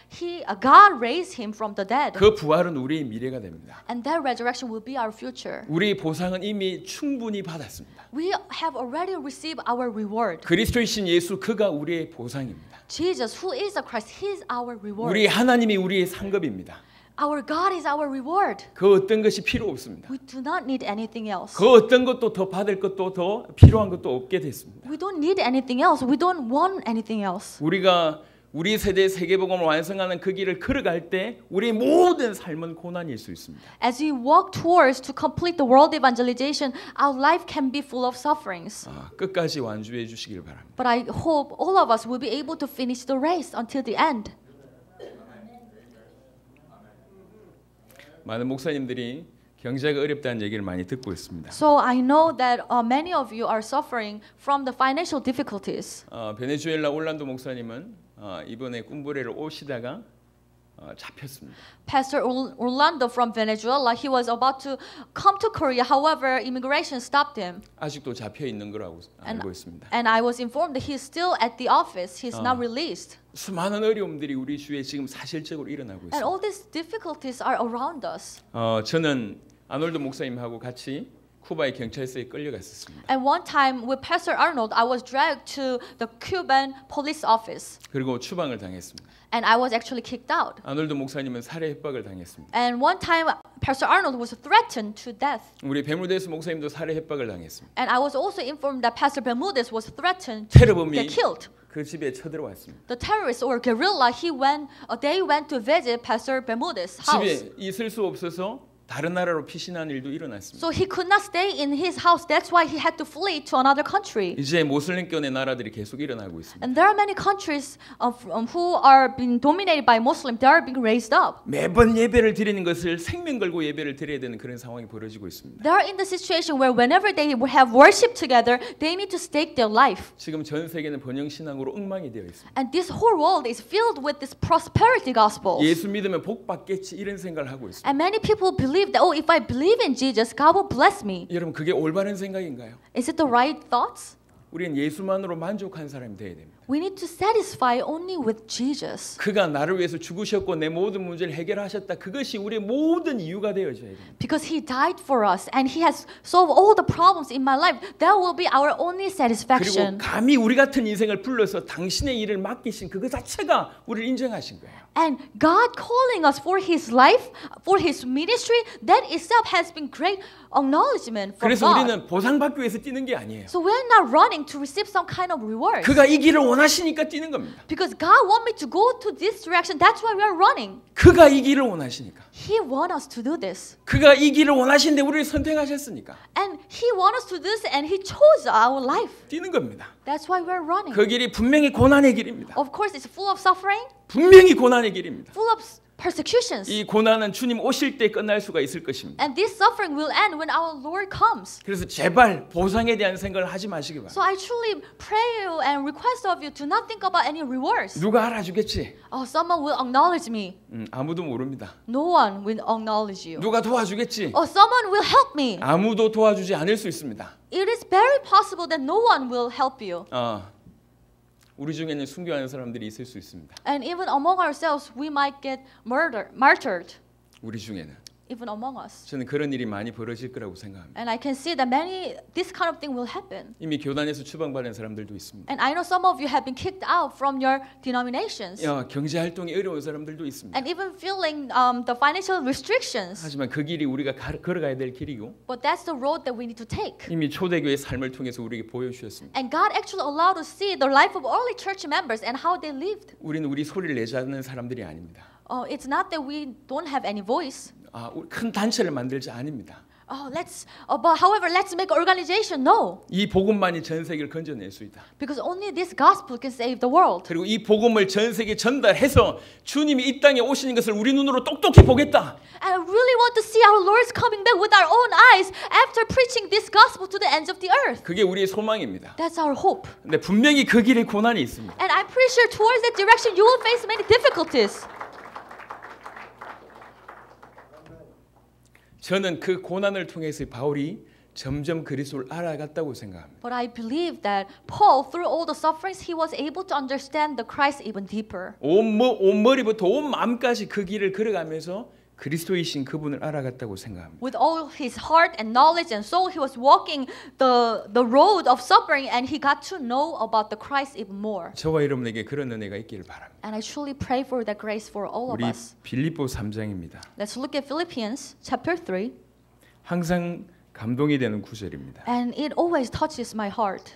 God raised him from the dead. 그 부활은 우리의 미래가 됩니다. And that resurrection will be our future. 우리의 보상은 이미 충분히 받았습니다. We have already received our reward. 그리스도이신 예수 그가 우리의 보상입니다. Jesus, who is the Christ, He is our reward. 우리 하나님이 우리의 상급입니다. Our God is our reward. 그 어떤 것이 필요 없습니다. We do not need anything else. 그 어떤 것도 더 받을 것도 더 필요한 것도 없게 됐습니다. We don't need anything else. We don't want anything else. 우리가 우리 세대의 세계복음을 완성하는 그 길을 걸어갈 때 우리의 모든 삶은 고난일 수 있습니다. As we walk towards to complete the world evangelization, our life can be full of sufferings. 끝까지 완주해 주시길 바랍니다. But I hope all of us will be able to finish the race until the end. 많은 목사님들이 경제가 어렵다는 얘기를 많이 듣고 있습니다. So I know that many of you are suffering from the financial difficulties. 베네수엘라 올란도 목사님은 이번에 꿈브레를 오시다가 잡혔습니다. Pastor Orlando from Venezuela, he was about to come to Korea. However, immigration stopped him. 아직도 잡혀 있는 거라고 알고 있습니다. And I was informed that he's still at the office. He's not released. 수많은 어려움들이 우리 주위에 지금 사실적으로 일어나고 And 있습니다. all these difficulties are around us. 저는 아놀드 목사님하고 같이 쿠바의 경찰서에 끌려갔었습니다. And one time with Pastor Arnold, I was dragged to the Cuban police office. 그리고 추방을 당했습니다. And I was actually kicked out. 아놀드 목사님은 살해 협박을 당했습니다. And one time, Pastor Arnold was threatened to death. 우리 베무데스 목사님도 살해 협박을 당했습니다. And I was also informed that Pastor Bermudez was threatened to 테러범이 get killed. 그 집에 쳐들어왔습니다. The terrorist or guerrilla, they went to visit Pastor Bermudez's house. 집에 있을 수 없어서 다른 나라로 피신한 일도 일어났습니다. So he could not stay in his house. That's why he had to flee to another country. 이제 모슬림권의 나라들이 계속 일어나고 있습니다. And there are many countries who are being dominated by Muslims. They are being raised up. 매번 예배를 드리는 것을 생명 걸고 예배를 드려야 되는 그런 상황이 벌어지고 있습니다. They are in the situation where whenever they have worship together, they need to stake their life. 지금 전 세계는 번영 신앙으로 엉망이 되어 있습니다. And this whole world is filled with this prosperity gospel. 예수 믿으면 복 받겠지 이런 생각을 하고 있습니다. And many people believe that, oh, if I believe in Jesus, God will bless me. 여러분 그게 올바른 생각인가요? Is it the right thoughts? 우리는 예수만으로 만족한 사람이 되어야 됩니다. We need to satisfy only with Jesus. 그가 나를 위해서 죽으셨고 내 모든 문제를 해결하셨다. 그것이 우리의 모든 이유가 되어져야 됩니다. Because He died for us and He has solved all the problems in my life. That will be our only 그리고 satisfaction. 감히 우리 같은 인생을 불러서 당신의 일을 맡기신 그거 자체가 우리를 인정하신 거예요. And God calling us for His life, for His ministry, that itself has been great acknowledgement from 그래서 God. 우리는 보상받기 위해서 뛰는 게 아니에요. So we're not running to receive some kind of reward. 그가 이 길을 원하시니까 뛰는 겁니다. Because God want me to go to this direction. That's why we're running. 그가 이 길을 원하시니까. He want us to do this. 그가 이 길을 원하시는데 우리를 선택하셨으니까 And He want us to do this and He chose our life. 뛰는 겁니다. That's why we're running. 그 길이 분명히 고난의 길입니다. Of course, it's full of suffering, 분명히 고난의 길입니다. full of persecutions. 이 고난은 주님 오실 때 끝날 수가 있을 것입니다. And this suffering will end when our Lord comes. 그래서 제발 보상에 대한 생각을 하지 마시기 바랍니다. So I truly pray you and request of you to not think about any rewards. 누가 알아주겠지? Oh, someone will acknowledge me. 아무도 모릅니다. No one will acknowledge you. 누가 도와주겠지? Oh, someone will help me. 아무도 도와주지 않을 수 있습니다. It is very possible that no one will help you. 우리 중에는 순교하는 사람들이 있을 수 있습니다. And even among ourselves, we might get martyred. 우리 중에는. Even among us. 저는 그런 일이 많이 벌어질 거라고 생각합니다. And I can see that this kind of thing will happen. 이미 교단에서 추방받은 사람들도 있습니다. And I know some of you have been kicked out from your denominations. 경제 활동이 어려운 사람들도 있습니다. And even feeling the financial restrictions. 하지만 그 길이 우리가 걸어가야 될 길이고 But that's the road that we need to take. 이미 초대교회의 삶을 통해서 우리에게 보여주셨습니다. And God actually allowed us to see the life of early church members and how they lived. 우리는 우리 소리를 내지 않는 사람들이 아닙니다. It's not that we don't have any voice. 큰 단체를 만들지 않습니다. But however, let's make an organization. No. 이 복음만이 전 세계를 건져낼 수 있다. Because only this gospel can save the world. 그리고 이 복음을 전 세계에 전달해서 주님이 이 땅에 오시는 것을 우리 눈으로 똑똑히 보겠다. And I really want to see our Lord's coming back with our own eyes after preaching this gospel to the ends of the earth. 그게 우리의 소망입니다. That's our hope. 근데 분명히 그 길에 고난이 있습니다. And I'm pretty sure towards that direction you will face many difficulties. 저는 그 고난을 통해서 바울이 점점 그리스도를 알아갔다고 생각합니다. But I believe that Paul, through all the sufferings, he was able to understand the Christ even deeper. 온 머리부터 온 마음까지 그 길을 걸어가면서 그리스도이신 그분을 알아갔다고 생각합니다. With all his heart and knowledge and soul, he was walking the road of suffering, and he got to know about the Christ even more. 저와 여러분에게 그런 은혜가 있기를 바랍니다. And I truly pray for that grace for all of 우리 us. 빌립보 3장입니다. Let's look at Philippians chapter 3. 항상 감동이 되는 구절입니다. And it always touches my heart.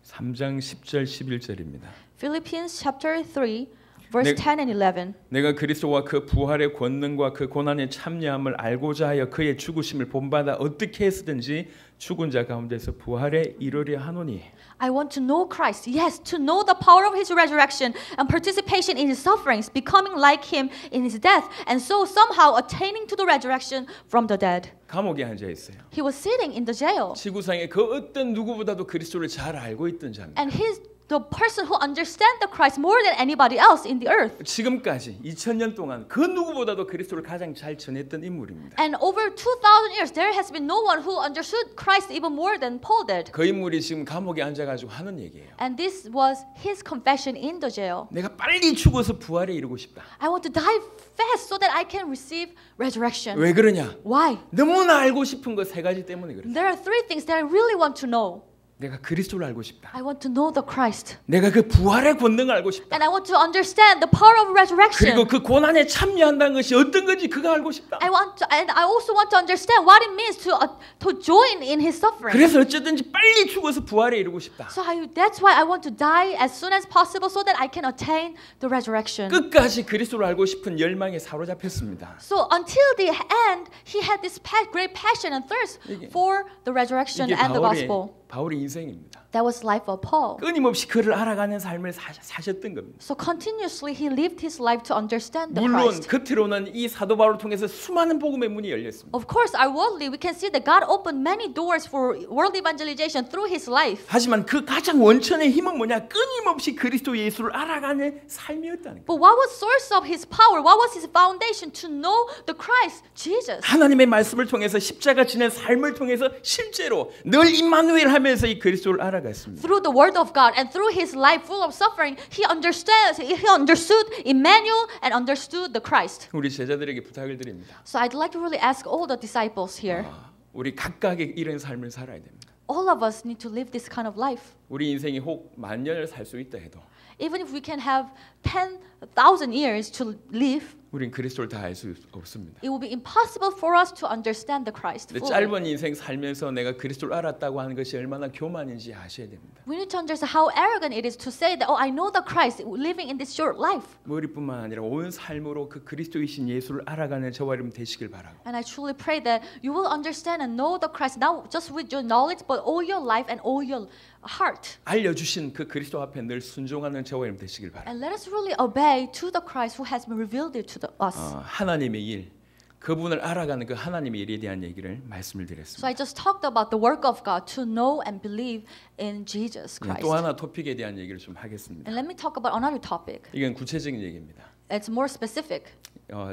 3장 10절 11절입니다. Philippians chapter 3, verse 10 and 11. 내가 그리스도와 그 부활의 권능과 그 고난에 참여함을 알고자 하여 그의 죽으심을 본받아 어떻게 해서든지 죽은 자 가운데서 부활에 이르려 하노니. I want to know Christ, yes, to know the power of his resurrection and participation in his sufferings, becoming like him in his death, and so somehow attaining to the resurrection from the dead. 감옥에 앉아 있어요. He was sitting in the jail. 지구상의 그 어떤 누구보다도 그리스도를 잘 알고 있던 자입니다. And his the person who understands the Christ more than anybody else in the earth. 지금까지 2000년 동안 그 누구보다도 그리스도를 가장 잘 전했던 인물입니다. And over 2,000 years, there has been no one who understood Christ even more than Paul did. 그 인물이 지금 감옥에 앉아가지고 하는 얘기예요. And this was his confession in the jail. 내가 빨리 죽어서 부활에 이르고 싶다. I want to die fast so that I can receive resurrection. 왜 그러냐? Why? 너무나 알고 싶은 거 세 가지 때문에 그래. There are three things that I really want to know. 내가 그리스도를 알고 싶다. I want to know the Christ. 내가 그 부활의 권능을 알고 싶다. And I want to understand the power of resurrection. 그리고 그 고난에 참여한다는 것이 어떤 건지 그거 알고 싶다. And I also want to understand what it means to join in his suffering. 그래서 어쨌든지 빨리 죽어서 부활에 이르고 싶다. So that's why I want to die as soon as possible so that I can attain the resurrection. 끝까지 그리스도를 알고 싶은 열망에 사로잡혔습니다. So until the end, he had this great passion and thirst for the resurrection 이게 and the gospel. 바울의 인생입니다. That was life of Paul. 끊임없이 그를 알아가는 삶을 사셨던 겁니다. So continuously he lived his life to understand the 물론 Christ. 겉으로는 이 사도 바울을 통해서 수많은 복음의 문이 열렸습니다. Of course, outwardly we can see that God opened many doors for world evangelization through his life. 하지만 그 가장 원천의 힘은 뭐냐? 끊임없이 그리스도 예수를 알아가는 삶이었다는 거예요. But what was source of his power? What was his foundation to know the Christ, Jesus? 하나님의 말씀을 통해서 십자가 지낸 삶을 통해서 실제로 늘 임마누엘 하면서 이 그리스도를 알아갔습니다. Through the word of God and through his life full of suffering, he understood Emmanuel and understood the Christ. 우리 제자들에게 부탁을 드립니다. So I'd like to really ask all the disciples here. 우리 각각의 이런 삶을 살아야 됩니다. All of us need to live this kind of life. 우리 인생이 혹 만년을 살 수 있다 해도 Even if we can have 10,000 years to live, 우린 그리스도를 다 알 수 없습니다. it will be impossible for us to understand the Christ 근데 fully. 짧은 인생 살면서 내가 그리스도를 알았다고 하는 것이 얼마나 교만인지 아셔야 됩니다. We need to understand how arrogant it is to say that, oh, I know the Christ living in this short life. 머리뿐만 아니라 온 삶으로 그 그리스도이신 예수를 알아가는 저와 여러분 되시길 바라고. And I truly pray that you will understand and know the Christ, not just with your knowledge, but all your life and all your heart. 알려주신 그 그리스도 앞에 늘 순종하는 저와 여러분 되시길 바라고. And let us really obey to the Christ who has been revealed it to us. 하나님의 일, 그분을 알아가는 그 하나님의 일에 대한 얘기를 말씀을 So 드렸습니다. I just talked about the work of God to know and believe in Jesus Christ. 또 하나 토픽에 대한 얘기를 좀 하겠습니다. And let me talk about another topic. 이건 구체적인 얘기입니다. It's more specific.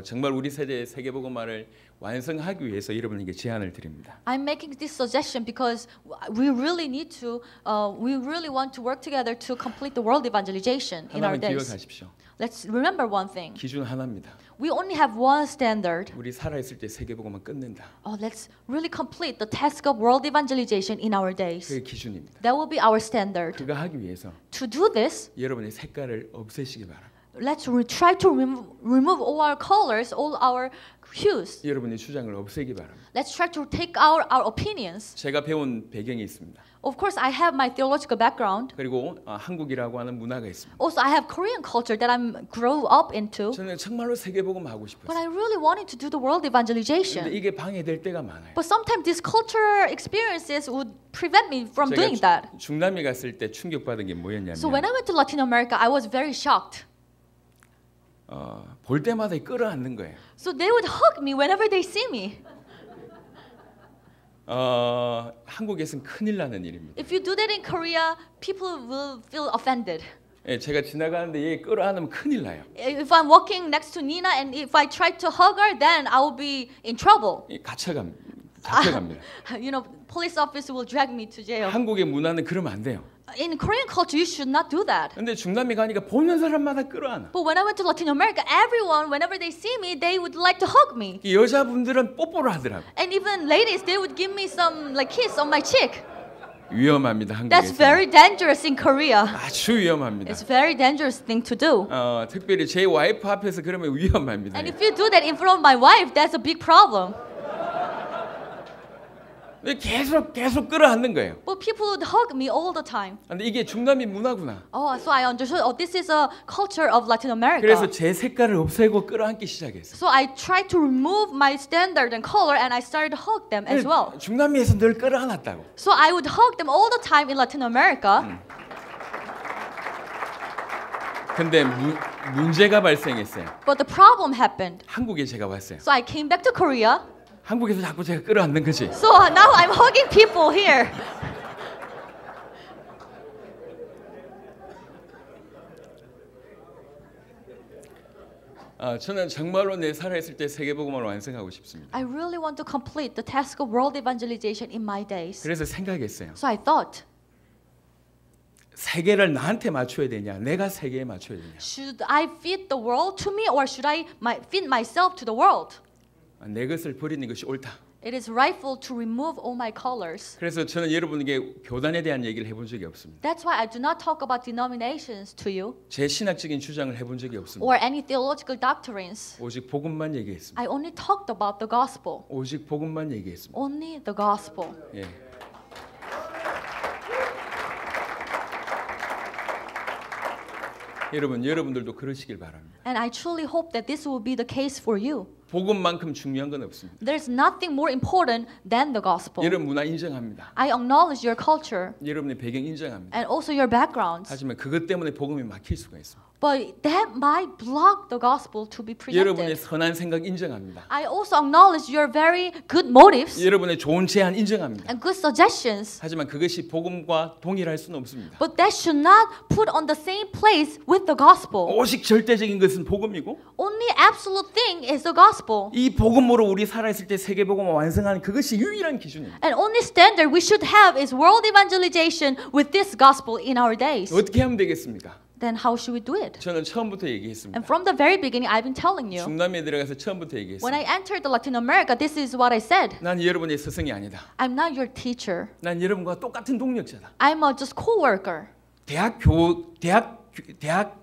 정말 우리 세대의 세계복음화를 완성하기 위해서 여러분에게 제안을 드립니다. I'm making this suggestion because we really want to work together to complete the world evangelization in our 하나만 days. 기억하십시오. Let's remember one thing. 기준 하나입니다. We only have one standard. 우리 살아있을 때 세계복음화 끝낸다. Let's really complete the task of world evangelization in our days. 그게 기준입니다. That will be our standard. 그거 하기 위해서 To do this, 여러분의 색깔을 없애시기 바랍니다. let's try to remove all our colors, all our hues. 여러분의 주장을 없애기 바랍니다. Let's try to take out our opinions. 제가 배운 배경이 있습니다. Of course, I have my theological background. 그리고 한국이라고 하는 문화가 있습니다. Also, I have Korean culture that I'm grew up into. 저는 정말로 세계복음 하고 But 싶었어요. I really wanted to do the world 근데 evangelization. 이게 방해될 때가 많아요. But sometimes these cultural experiences would prevent me from doing that. 제가 중남미 갔을 때 충격받은 게 뭐였냐면 So when I went to Latin America, I was very shocked. 볼 때마다 끌어안는 거예요. So they would hug me whenever they see me. 한국에서는 큰일 나는 일입니다. If you do that in Korea, people will feel offended. 예, 제가 지나가는데 얘 끌어안으면 큰일 나요. If I'm walking next to Nina and if I try to hug her, then I will be in trouble. 잡혀갑니다. You know, police officer will drag me to jail. 한국의 문화는 그러면 안 돼요. In Korean culture, you should not do that. 근데 중남미 가니까 보는 사람마다 끌어안아. But when I went to Latin America, everyone, whenever they see me, they would like to hug me. 이 여자분들은 뽀뽀를 하더라고. And even ladies, they would give me some like kiss on my cheek. 위험합니다. That's 한국에서. very dangerous in Korea. 아주 위험합니다. It's a very dangerous thing to do. 특별히 제 와이프 앞에서 그러면 위험합니다. And if you do that in front of my wife, that's a big problem. 계속 끌어안는 거예요. But people would hug me all the time. 근데 이게 중남미 문화구나. So I understood. This is a culture of Latin America. 그래서 제 색깔을 없애고 끌어안기 시작했어요. So I tried to remove my standard and color, and I started to hug them as well. 중남미에서 늘 끌어안았다고. So I would hug them all the time in Latin America. 근데 문제가 발생했어요. But the problem happened. 한국에 제가 왔어요. So I came back to Korea. 한국에서 자꾸 제가 끌어안는 거지. So now I'm hugging people here. 저는 정말로 내 살아있을 때 세계복음을 완성하고 싶습니다. I really want to complete the task of world evangelization in my days. 그래서 생각했어요. So I thought, 세계를 나한테 맞춰야 되냐, 내가 세계에 맞춰야 되냐. should I feed the world to me or should I feed myself to the world? 내 것을 버리는 것이 옳다. It is rightful to remove all my colors. 그래서 저는 여러분에게 교단에 대한 얘기를 해본 적이 없습니다. That's why I do not talk about denominations to you 제 신학적인 주장을 해본 적이 없습니다. or any theological doctrines. 오직 복음만 얘기했습니다. I only talked about the gospel. 오직 복음만 얘기했습니다. Only the gospel. 예. 여러분들도 그러시길 바랍니다. And I truly hope that this will be the case for you. 복음만큼 중요한 건 없습니다. There's nothing more important than the gospel. 여러분 문화 인정합니다. I acknowledge your culture 여러분의 배경 인정합니다. and also your backgrounds. 하지만 그것 때문에 복음이 막힐 수가 있습니다. But that might block the gospel to be 여러분의 presented. 선한 생각 인정합니다. I also acknowledge your very good motives 여러분의 좋은 제안 인정합니다. and good suggestions. 하지만 그것이 복음과 동일할 수는 없습니다. But that should not put on the same place with the gospel. 오직 절대적인 것은 복음이고 Only absolute thing is the gospel. 이 복음으로 우리 살아있을 때 세계 복음을 완성하는 그것이 유일한 기준입니다. And only standard we should have is world evangelization with this gospel in our days. 어떻게 하면 되겠습니까? Then how should we do it? 저는 처음부터 얘기했습니다. And from the very beginning, I've been telling you. 중남미에 들어가서 처음부터 When 얘기했습니다. I entered the Latin America, this is what I said. 난 여러분의 스승이 아니다. I'm not your teacher. 난 여러분과 똑같은 동력자다. I'm just co-worker. 대학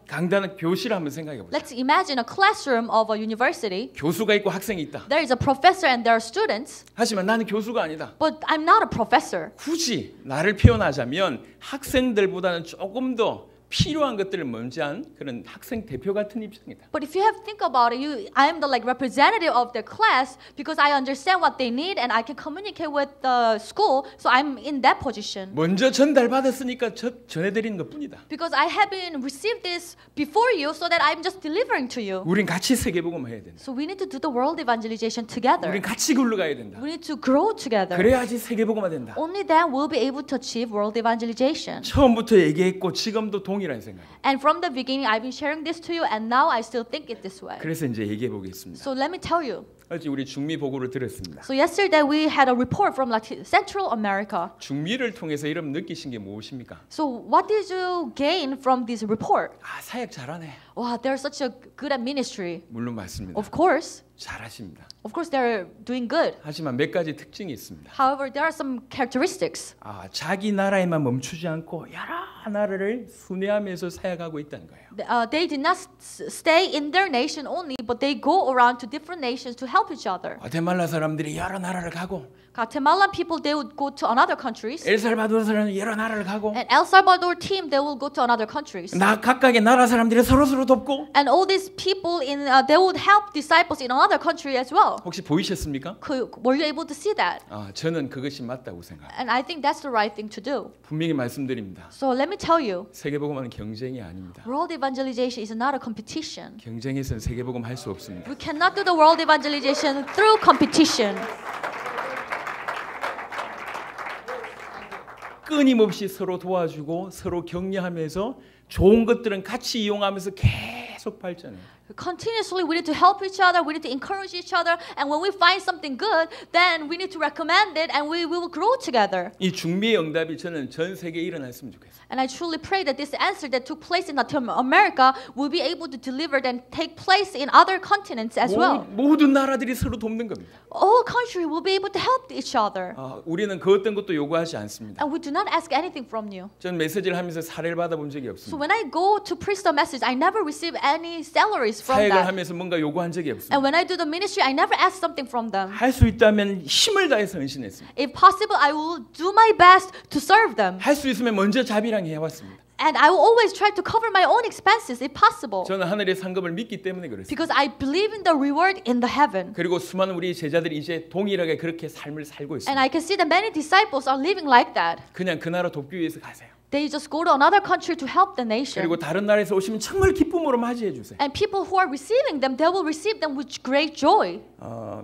강단은 교실 한번 생각해 보세요. Let's imagine a classroom of a university. 교수가 있고 학생이 있다. There is a professor and there are students. 하지만 나는 교수가 아니다. But I'm not a professor. 굳이 나를 표현하자면 학생들보다는 조금 더 필요한 것들을 먼저 한 그런 학생 대표 같은 입장이다. But if you have to think about it, I am the representative of the class because I understand what they need and I can communicate with the school. So I'm in that position. 먼저 전달받았으니까 전해드리는 것뿐이다. Because I have been received this before you, so that I'm just delivering to you. 우린 같이 세계복음 해야 된다. So we need to do the world evangelization together. 우린 같이 굴러가야 된다. We need to grow together. 그래야지 세계복음화 된다. Only then we'll be able to achieve world evangelization. 처음부터 얘기했고 지금도 동일한 생각. And from the beginning, I've been sharing this to you, and now I still think it this way. 그래서 이제 얘기해 보겠습니다. So let me tell you. 어제 우리 중미 보고를 들었습니다. So yesterday we had a report from Central America. 중미를 통해서 여러분 느끼신 게 무엇입니까? So what did you gain from this report? 아, 사역 잘하네. Wow, they're such a good at ministry. 물론 맞습니다. Of course. 잘하십니다. Of course, they're doing good. 하지만 몇 가지 특징이 있습니다. However, there are some characteristics. 자기 나라에만 멈추지 않고 여러 나라를 순회하면서 사역하고 있다는 거예요. They did not stay in their nation only, but they go around to different nations to help each other. 과테말라 사람들이 여러 나라를 가고 Guatemalan people, they would go to another countries. 엘살바도르 사람들이 여러 나라를 가고 And El Salvador team, they will go to another countries. 각각의 나라 사람들이 서로 돕고 And all these people they would help disciples in another country as well. 혹시 보이셨습니까? Were you able to see that? 저는 그것이 맞다고 생각합니다. And I think that's the right thing to do. 분명히 말씀드립니다. So let me tell you, 세계복음화는 경쟁이 아닙니다. world evangelization is not a competition. 경쟁에서는 세계복음 할 수 없습니다. We cannot do the world evangelization through competition. 끊임없이 서로 도와주고 서로 격려하면서 좋은 것들은 같이 이용하면서 계속 발전해요. Continuously, we need to help each other. We need to encourage each other. And when we find something good, then we need to recommend it, and we will grow together. 이 중미의 응답이 저는 전 세계에 일어났으면 좋겠어요. And I truly pray that this answer that took place in Latin America will be able to deliver and take place in other continents as well. 모든 나라들이 서로 돕는 겁니다. All countries will be able to help each other. 우리는 그 어떤 것도 요구하지 않습니다. And we do not ask anything from you. 전 메시지를 하면서 사례를 받아본 적이 없습니다. So when I go to preach the message, I never receive any salaries from 사역을 that. 하면서 뭔가 요구한 적이 없습니다. And when I do the ministry, I never ask something from them. 할 수 있다면 힘을 다해서 헌신했습니다. If possible, I will do my best to serve them. 할 수 있으면 먼저 자비랑 해왔습니다. And I will always try to cover my own expenses if possible. 저는 하늘의 상급을 믿기 때문에 그렇습니다. Because I believe in the reward in the heaven. 그리고 수많은 우리 제자들이 이제 동일하게 그렇게 삶을 살고 있습니다. And I can see that many disciples are living like that. 그냥 그 나라 돕기 위해서 가세요. They just go to another country to help the nation. 그리고 다른 나라에서 오시면 정말 기쁨으로 맞이해 주세요. And people who are receiving them, they will receive them with great joy.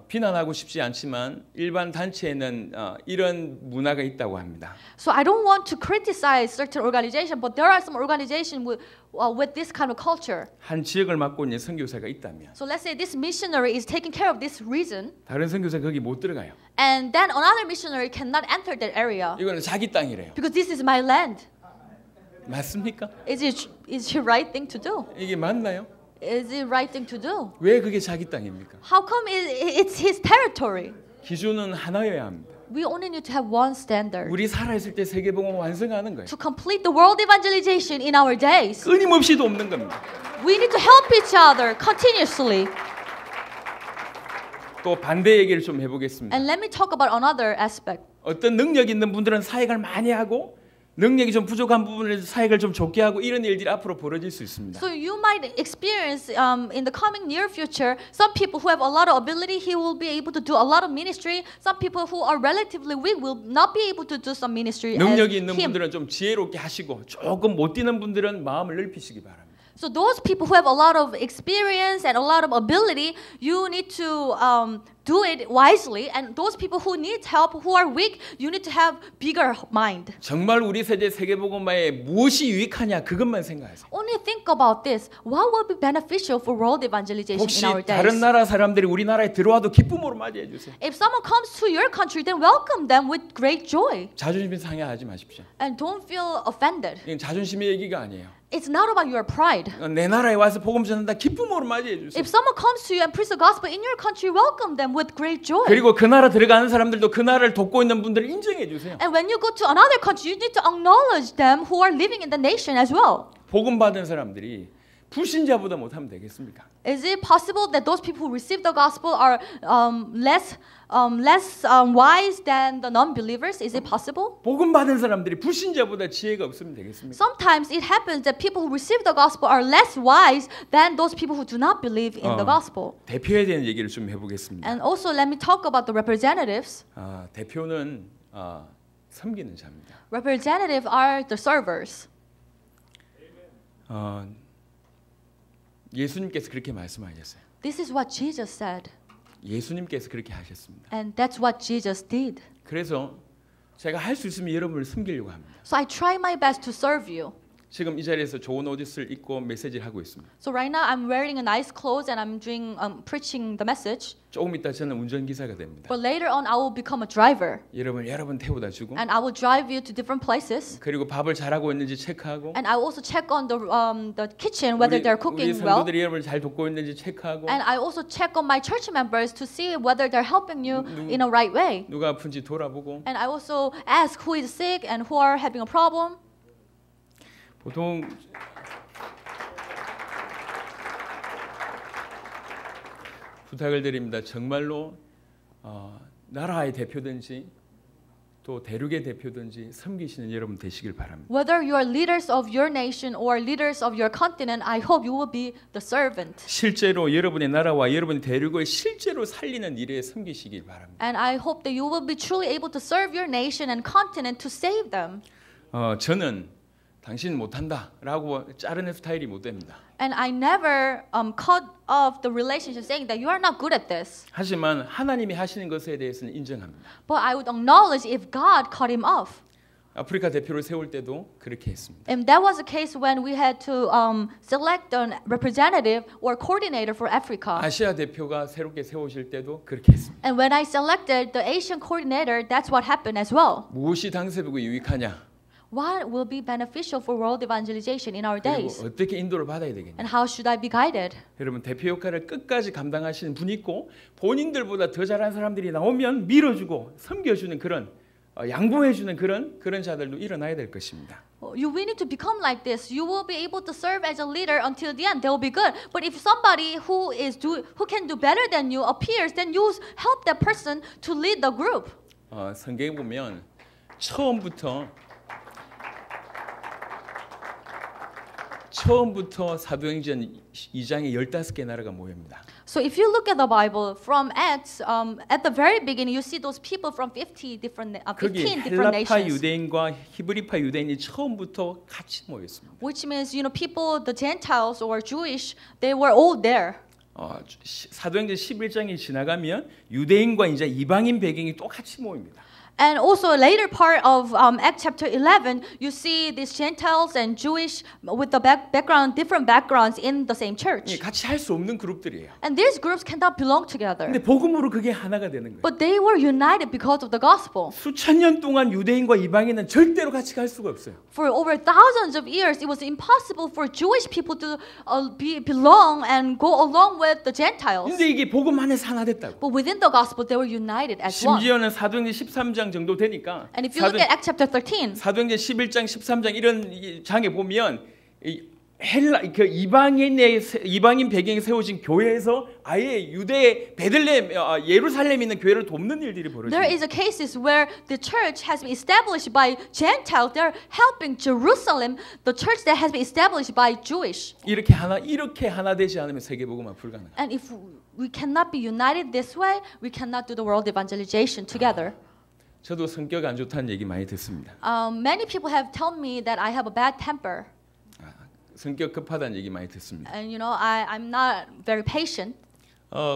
비난하고 싶지 않지만 일반 단체에는 이런 문화가 있다고 합니다. So I don't want to criticize certain organization, but there are some organization with this kind of culture. 한 지역을 맡고 있는 선교사가 있다면 So let's say this missionary is taking care of this region, 다른 선교사 거기 못 들어가요. and then another missionary cannot enter that area 이거는 자기 땅이래요. because this is my land. 맞습니까? Is it right thing to do? 이게 맞나요? Is it right thing to do? 왜 그게 자기 땅입니까? How come it's his territory? 기준은 하나여야 합니다. We only need to have one standard 우리 살아있을 때 세계복음 완성하는 거예요. to complete the world evangelization in our days. 끊임없이도 없는 겁니다. We need to help each other continuously. 또 반대 얘기를 좀 해보겠습니다. And let me talk about another aspect. 어떤 능력 있는 분들은 사역을 많이 하고 능력이 좀 부족한 부분을 사역을 좀 좁게 하고 이런 일들이 앞으로 벌어질 수 있습니다. So you might experience in the coming near future some people who have a lot of ability, he will be able to do a lot of ministry. Some people who are relatively weak will not be able to do some ministry as 능력이 있는 him. 분들은 좀 지혜롭게 하시고 조금 못 뛰는 분들은 마음을 넓히시기 바랍니다. So those people who have a lot of experience and a lot of ability, you need to do it wisely. And those people who need help, who are weak, you need to have bigger mind. 정말 우리 세대 세계복음화에 무엇이 유익하냐 그것만 생각하세요. Only think about this. What will be beneficial for world evangelization 혹시 in our 다른 days? 나라 사람들이 우리나라에 들어와도 기쁨으로 맞이해 주세요. If someone comes to your country, then welcome them with great joy. 자존심 상해하지 마십시오. And don't feel offended. 이건 자존심의 얘기가 아니에요. It's not about your pride. 내 나라에 와서 복음 전한다 기쁨으로 맞이해 주세요. If someone comes to you and preach the gospel in your country, welcome them with great joy. 그리고 그 나라 들어가는 사람들도 그 나라를 돕고 있는 분들을 인정해 주세요. And when you go to another country, you need to acknowledge them who are living in the nation as well. 복음 받은 사람들이 불신자보다 못하면 되겠습니까? Is it possible that those people who receive the gospel are less wise than the non-believers? Is it possible? 복음 받은 사람들이 불신자보다 지혜가 없으면 되겠습니까? Sometimes it happens that people who receive the gospel are less wise than those people who do not believe in the gospel. 대표에 대한 얘기를 좀 해보겠습니다. And also let me talk about the representatives. 대표는 섬기는 자입니다. Representatives are the servers. 예수님께서 그렇게 말씀하셨어요. This is what Jesus said. 예수님께서 그렇게 하셨습니다. And that's what Jesus did. 그래서 제가 할 수 있으면 여러분을 섬기려고 합니다. So I try my best to serve you. 지금 이 자리에서 좋은 옷을 입고 메시지를 하고 있습니다. So right now I'm wearing a nice clothes and I'm doing preaching the message. 조금 이따 저는 운전기사가 됩니다. But later on I will become a driver. 여러분 태워다 주고 And I will drive you to different places. 그리고 밥을 잘하고 있는지 체크하고 And I also check on the kitchen whether they're 우리 cooking well. 성도들이 여러분을 잘 돕고 있는지 체크하고 And I also check on my church members to see whether they're helping you in a right way. 누가 아픈지 돌아보고 And I also ask who is sick and who are having a problem. 보통 부탁을 드립니다. 정말로 나라의 대표든지 또 대륙의 대표든지 섬기시는 여러분 되시길 바랍니다. Whether you are leaders of your nation or leaders of your continent, I hope you will be the servant. 실제로 여러분의 나라와 여러분의 대륙을 실제로 살리는 일에 섬기시길 바랍니다. And I hope that you will be truly able to serve your nation and continent to save them. 저는 당신 못한다라고 자르는 스타일이 못 됩니다. And I never cut off the relationship saying that you are not good at this. 하지만 하나님이 하시는 것에 대해서는 인정합니다. But I would acknowledge if God cut him off. 아프리카 대표를 세울 때도 그렇게 했습니다. And that was the case when we had to select a representative or coordinator for Africa. 아시아 대표가 새롭게 세우실 때도 그렇게 했습니다. And when I selected the Asian coordinator, that's what happened as well. 무엇이 당세보고 유익하냐? What will be beneficial for world evangelization in our 그리고 days? 어떻게 인도를 받아야 되겠냐? And how should I be guided? 여러분 대표 역할을 끝까지 감당하시는 분이 있고 본인들보다 더 잘하는 사람들이 나오면 밀어주고 섬겨주는 그런 양보해주는 그런 자들도 일어나야 될 것입니다. We need to become like this. You will be able to serve as a leader until the end. They will be good. But if somebody who can do better than you appears, then you help that person to lead the group. 성경에 보면 처음부터 사도행전 2장에 15개 나라가 모입니다. So if you look at the Bible from Acts, at the very beginning, you see those people from 15 different 거기 different 헬라파 nations. 유대인과 히브리파 유대인이 처음부터 같이 모였습니다. Which means, people, the Gentiles or Jewish, they were all there. 사도행전 11장이 지나가면 유대인과 이제 이방인 배경이 똑같이 모입니다. And also a later part of Acts chapter 11, you see these Gentiles and Jewish with the background, different backgrounds in the same church. 같이 할 수 없는 그룹들이에요. And these groups cannot belong together. 근데 복음으로 그게 하나가 되는 거예요. But they were united because of the gospel. 수천 년 동안 유대인과 이방인은 절대로 같이 갈 수가 없어요. For over thousands of years, it was impossible for Jewish people to belong and go along with the Gentiles. 근데 이게 복음 안에서 하나 됐다고. But within the gospel, they were united as one. 심지어는 사도행전 13장 정도 되니까 And if you look at Acts chapter 13, 사도행전 11장 13장 이런 장에 보면 그 이방인 배경에 세워진 교회에서 아예 유대 베들레헴 예루살렘에 있는 교회를 돕는 일들이 there 벌어져요. is a cases where the church has been established by Gentiles. They're helping Jerusalem, the church that has been established by Jewish. 이렇게 하나 되지 않으면 세계복음은 불가능해요. And if we cannot be united this way, we cannot do the world evangelization together. 저도 성격 안 좋다는 얘기 많이 듣습니다. Many people have told me that I have a bad temper, 성격 급하다는 얘기 많이 듣습니다. and I'm not very patient.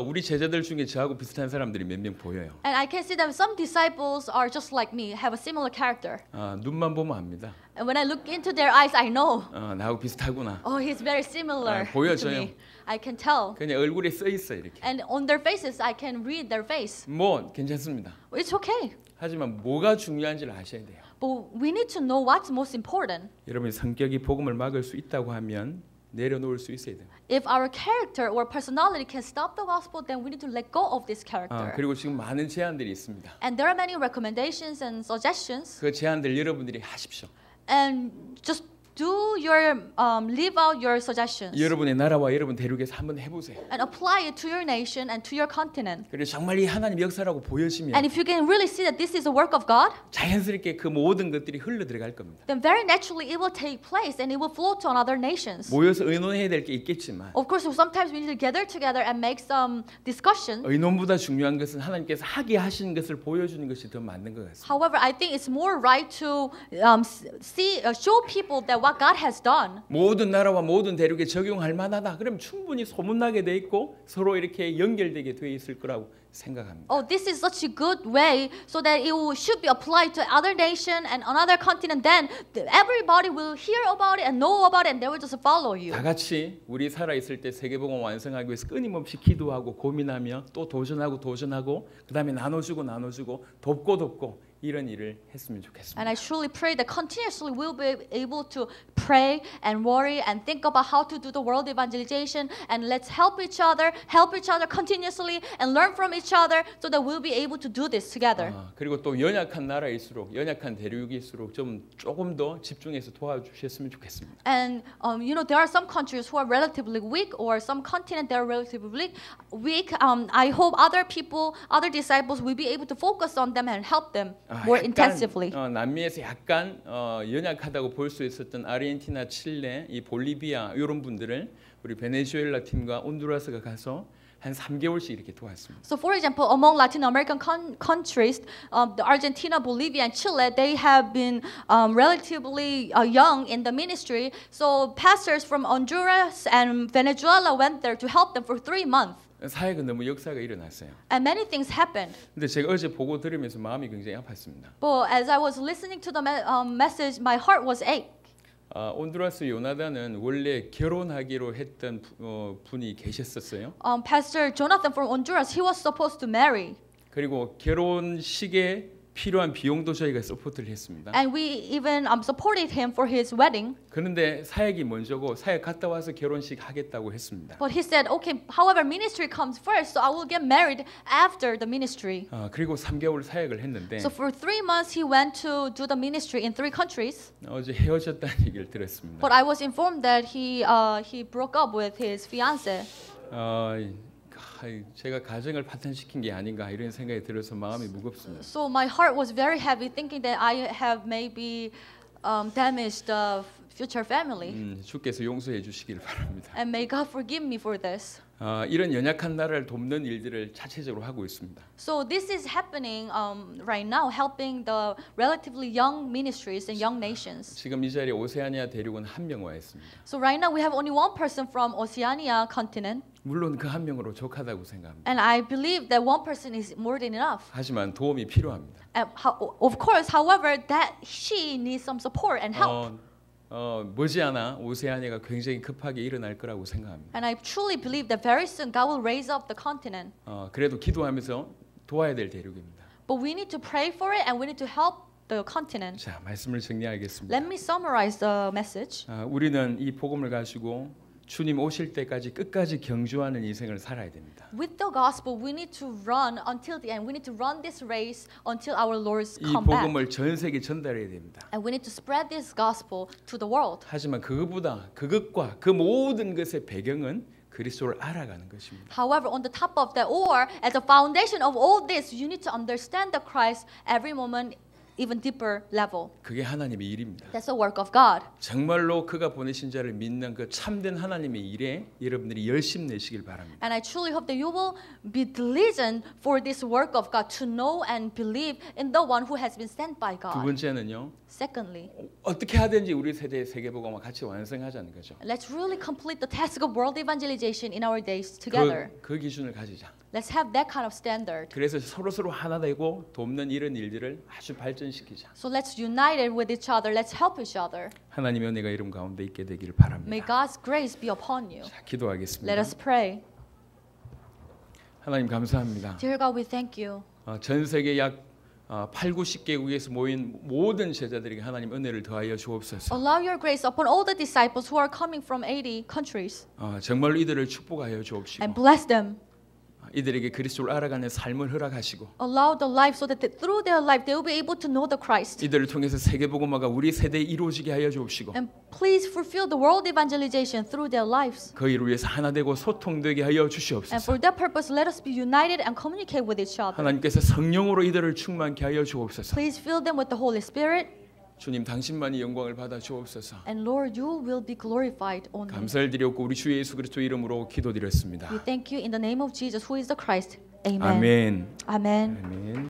우리 제자들 중에 저하고 비슷한 사람들이 몇 명 보여요. And I can see that some disciples are just like me, have a similar character. 눈만 보면 압니다. And when I look into their eyes, I know. 나하고 비슷하구나. Oh, he's very similar to 보여져요. me. I can tell. 그냥 얼굴에 써 있어 이렇게. And on their faces, I can read their face. 뭐 괜찮습니다. It's okay. 하지만 뭐가 중요한지를 아셔야 돼요. But we need to know what's most important. 여러분이 성격이 복음을 막을 수 있다고 하면 내려놓을 수 있어야 돼요. If our character or personality can stop the gospel, then we need to let go of this character. 그리고 지금 많은 제안들이 있습니다. And there are many recommendations and suggestions. 그 제안들 여러분들이 하십시오. And just live out your suggestions. 여러분의 나라와 여러분 대륙에서 한번 해보세요. And apply it to your nation and to your continent. 그리고 정말 이 하나님 역사라고 보여지면 And if you can really see that this is a work of God, 자연스럽게 그 모든 것들이 흘러 들어갈 겁니다. then very naturally it will take place and it will flow to other nations. 모여서 의논해야 될 게 있겠지만 Of course, sometimes we need to gather together and make some discussion. 의논보다 중요한 것은 하나님께서 하게 하신 것을 보여주는 것이 더 맞는 것 같습니다. However, I think it's more right to show people that what God has done. 모든 나라와 모든 대륙에 적용할 만하다. 그럼 충분히 소문나게 돼 있고 서로 이렇게 연결되게 돼 있을 거라고 생각합니다. Oh, this is such a good way so that it should be applied to other nation and another continent. Then everybody will hear about it and know about it, and they will just follow you. 다 같이 우리 살아 있을 때 세계복음 완성하기 위해서 끊임없이 기도하고 고민하며 또 도전하고 그다음에 나눠주고 돕고 이런 일을 했으면 좋겠습니다. And I truly pray that continuously we'll be able to pray and worry and think about how to do the world evangelization, and let's help each other continuously and learn from each other so that we'll be able to do this together. 그리고 또 연약한 나라일수록 연약한 대륙일수록 조금 더 집중해서 도와주셨으면 좋겠습니다. And there are some countries who are relatively weak, or some continent that are relatively weak. I hope other disciples will be able to focus on them and help them more intensively. 남미에서 약간 연약하다고 볼 수 있었던 아르헨티나, 칠레, 이 볼리비아 이런 분들을 우리 베네수엘라 팀과 온두라스가 가서 한 3개월씩 이렇게 도왔습니다. So, for example, among Latin American countries, the Argentina, Bolivia, and Chile, they have been relatively young in the ministry. So, pastors from Honduras and Venezuela went there to help them for 3 months. 사역은 너무 역사가 일어났어요. And many things happened. 근데 제가 어제 보고 들으면서 마음이 굉장히 아팠습니다. But as I was listening to the message, my heart was ached. 온두라스 요나단은 원래 결혼하기로 했던 분이 계셨었어요. Pastor Jonathan from Honduras, he was supposed to marry. 그리고 결혼식에 필요한 비용도 저희가 서포트를 했습니다. And we even supported him for his wedding. 그런데 사역이 먼저고 사역 갔다 와서 결혼식 하겠다고 했습니다. But he said, okay, however, ministry comes first, so I will get married after the ministry. 그리고 3개월 사역을 했는데 So for 3 months he went to do the ministry in 3 countries. 어제 헤어졌다는 얘기를 들었습니다. But I was informed that he broke up with his fiancée. 제가 가정을 파탄시킨 게 아닌가 이런 생각이 들어서 마음이 무겁습니다. So my heart was very heavy, thinking that I have maybe damaged the future family. 주께서 용서해 주시길 바랍니다. And may God forgive me for this. 이런 연약한 나라를 돕는 일들을 자체적으로 하고 있습니다. So this is happening right now, helping the relatively young ministries and young nations. 지금 이 자리에 오세아니아 대륙은 한 명 와 있습니다. So right now we have only one person from Oceania continent, 물론 그 한 명으로 족하다고 생각합니다. and I believe that one person is more than enough. 하지만 도움이 필요합니다. Of course, however, that she needs some support and help. 머지않아 오세아니아가 굉장히 급하게 일어날 거라고 생각합니다. And I truly believe that very soon God will raise up the continent. 그래도 기도하면서 도와야 될 대륙입니다. But we need to pray for it and we need to help the continent. 자, 말씀을 정리하겠습니다. Let me summarize the message. 우리는 이 복음을 가지고 주님 오실 때까지 끝까지 경주하는 인생을 살아야 됩니다. With the gospel, we need to run until the end. We need to run this race until our Lord's 이 come back. 복음을 전 세계에 전달해야 됩니다. And we need to spread this gospel to the world. 하지만 그것보다 그것과 그 모든 것의 배경은 그리스도를 알아가는 것입니다. However, on the top of that, or at the foundation of all this, you need to understand the Christ every moment, even deeper level. 그게 하나님의 일입니다. That's the work of God. 정말로 그가 보내신 자를 믿는 그 참된 하나님의 일에 여러분들이 열심 내시길 바랍니다. And I truly hope that you will be diligent for this work of God to know and believe in the one who has been sent by 두 God. 번째는요. Secondly, 어떻게 하든지 우리 세대의 세계복음을 같이 완성하자는 거죠. let's really complete the task of world evangelization in our days together. 그 기준을 가지자. Let's have that kind of standard. 그래서 서로 하나 되고 돕는 이런 일들을 아주 발전시키자. So let's unite it with each other. Let's help each other. 하나님의 은혜가 이름 가운데 있게 되기를 May 바랍니다. God's grace be upon you. 자, 기도하겠습니다. Let us pray. 하나님 감사합니다. Dear God, we thank you. 전 세계 약 8, 90개국에서 모인 모든 제자들에게 하나님 은혜를 더하여 주옵소서. Allow your grace upon all the disciples who are coming from 80 countries 정말로 이들을 축복하여 주옵시고 and bless them. 이들에게 그리스도를 알아가는 삶을 허락하시고 Allow the life so that through their life they will be able to know the Christ. 이들을 통해서 세계복음화가 우리 세대에 이루어지게 하여 주옵시고 And please fulfill the world evangelization through their lives. 그 일을 위해서 하나 되고 소통되게 하여 And 주시옵소서. for that purpose, let us be united and communicate with each other. 하나님께서 성령으로 이들을 충만케 하여 주옵소서. Please fill them with the Holy Spirit. 주님 당신만이 영광을 받아 주옵소서. And Lord, you will be glorified only. 감사를 드렸고 우리 주 예수 그리스도 이름으로 기도드렸습니다. We thank you in the name of Jesus, who is the Christ. Amen. 아멘. Amen. 아멘.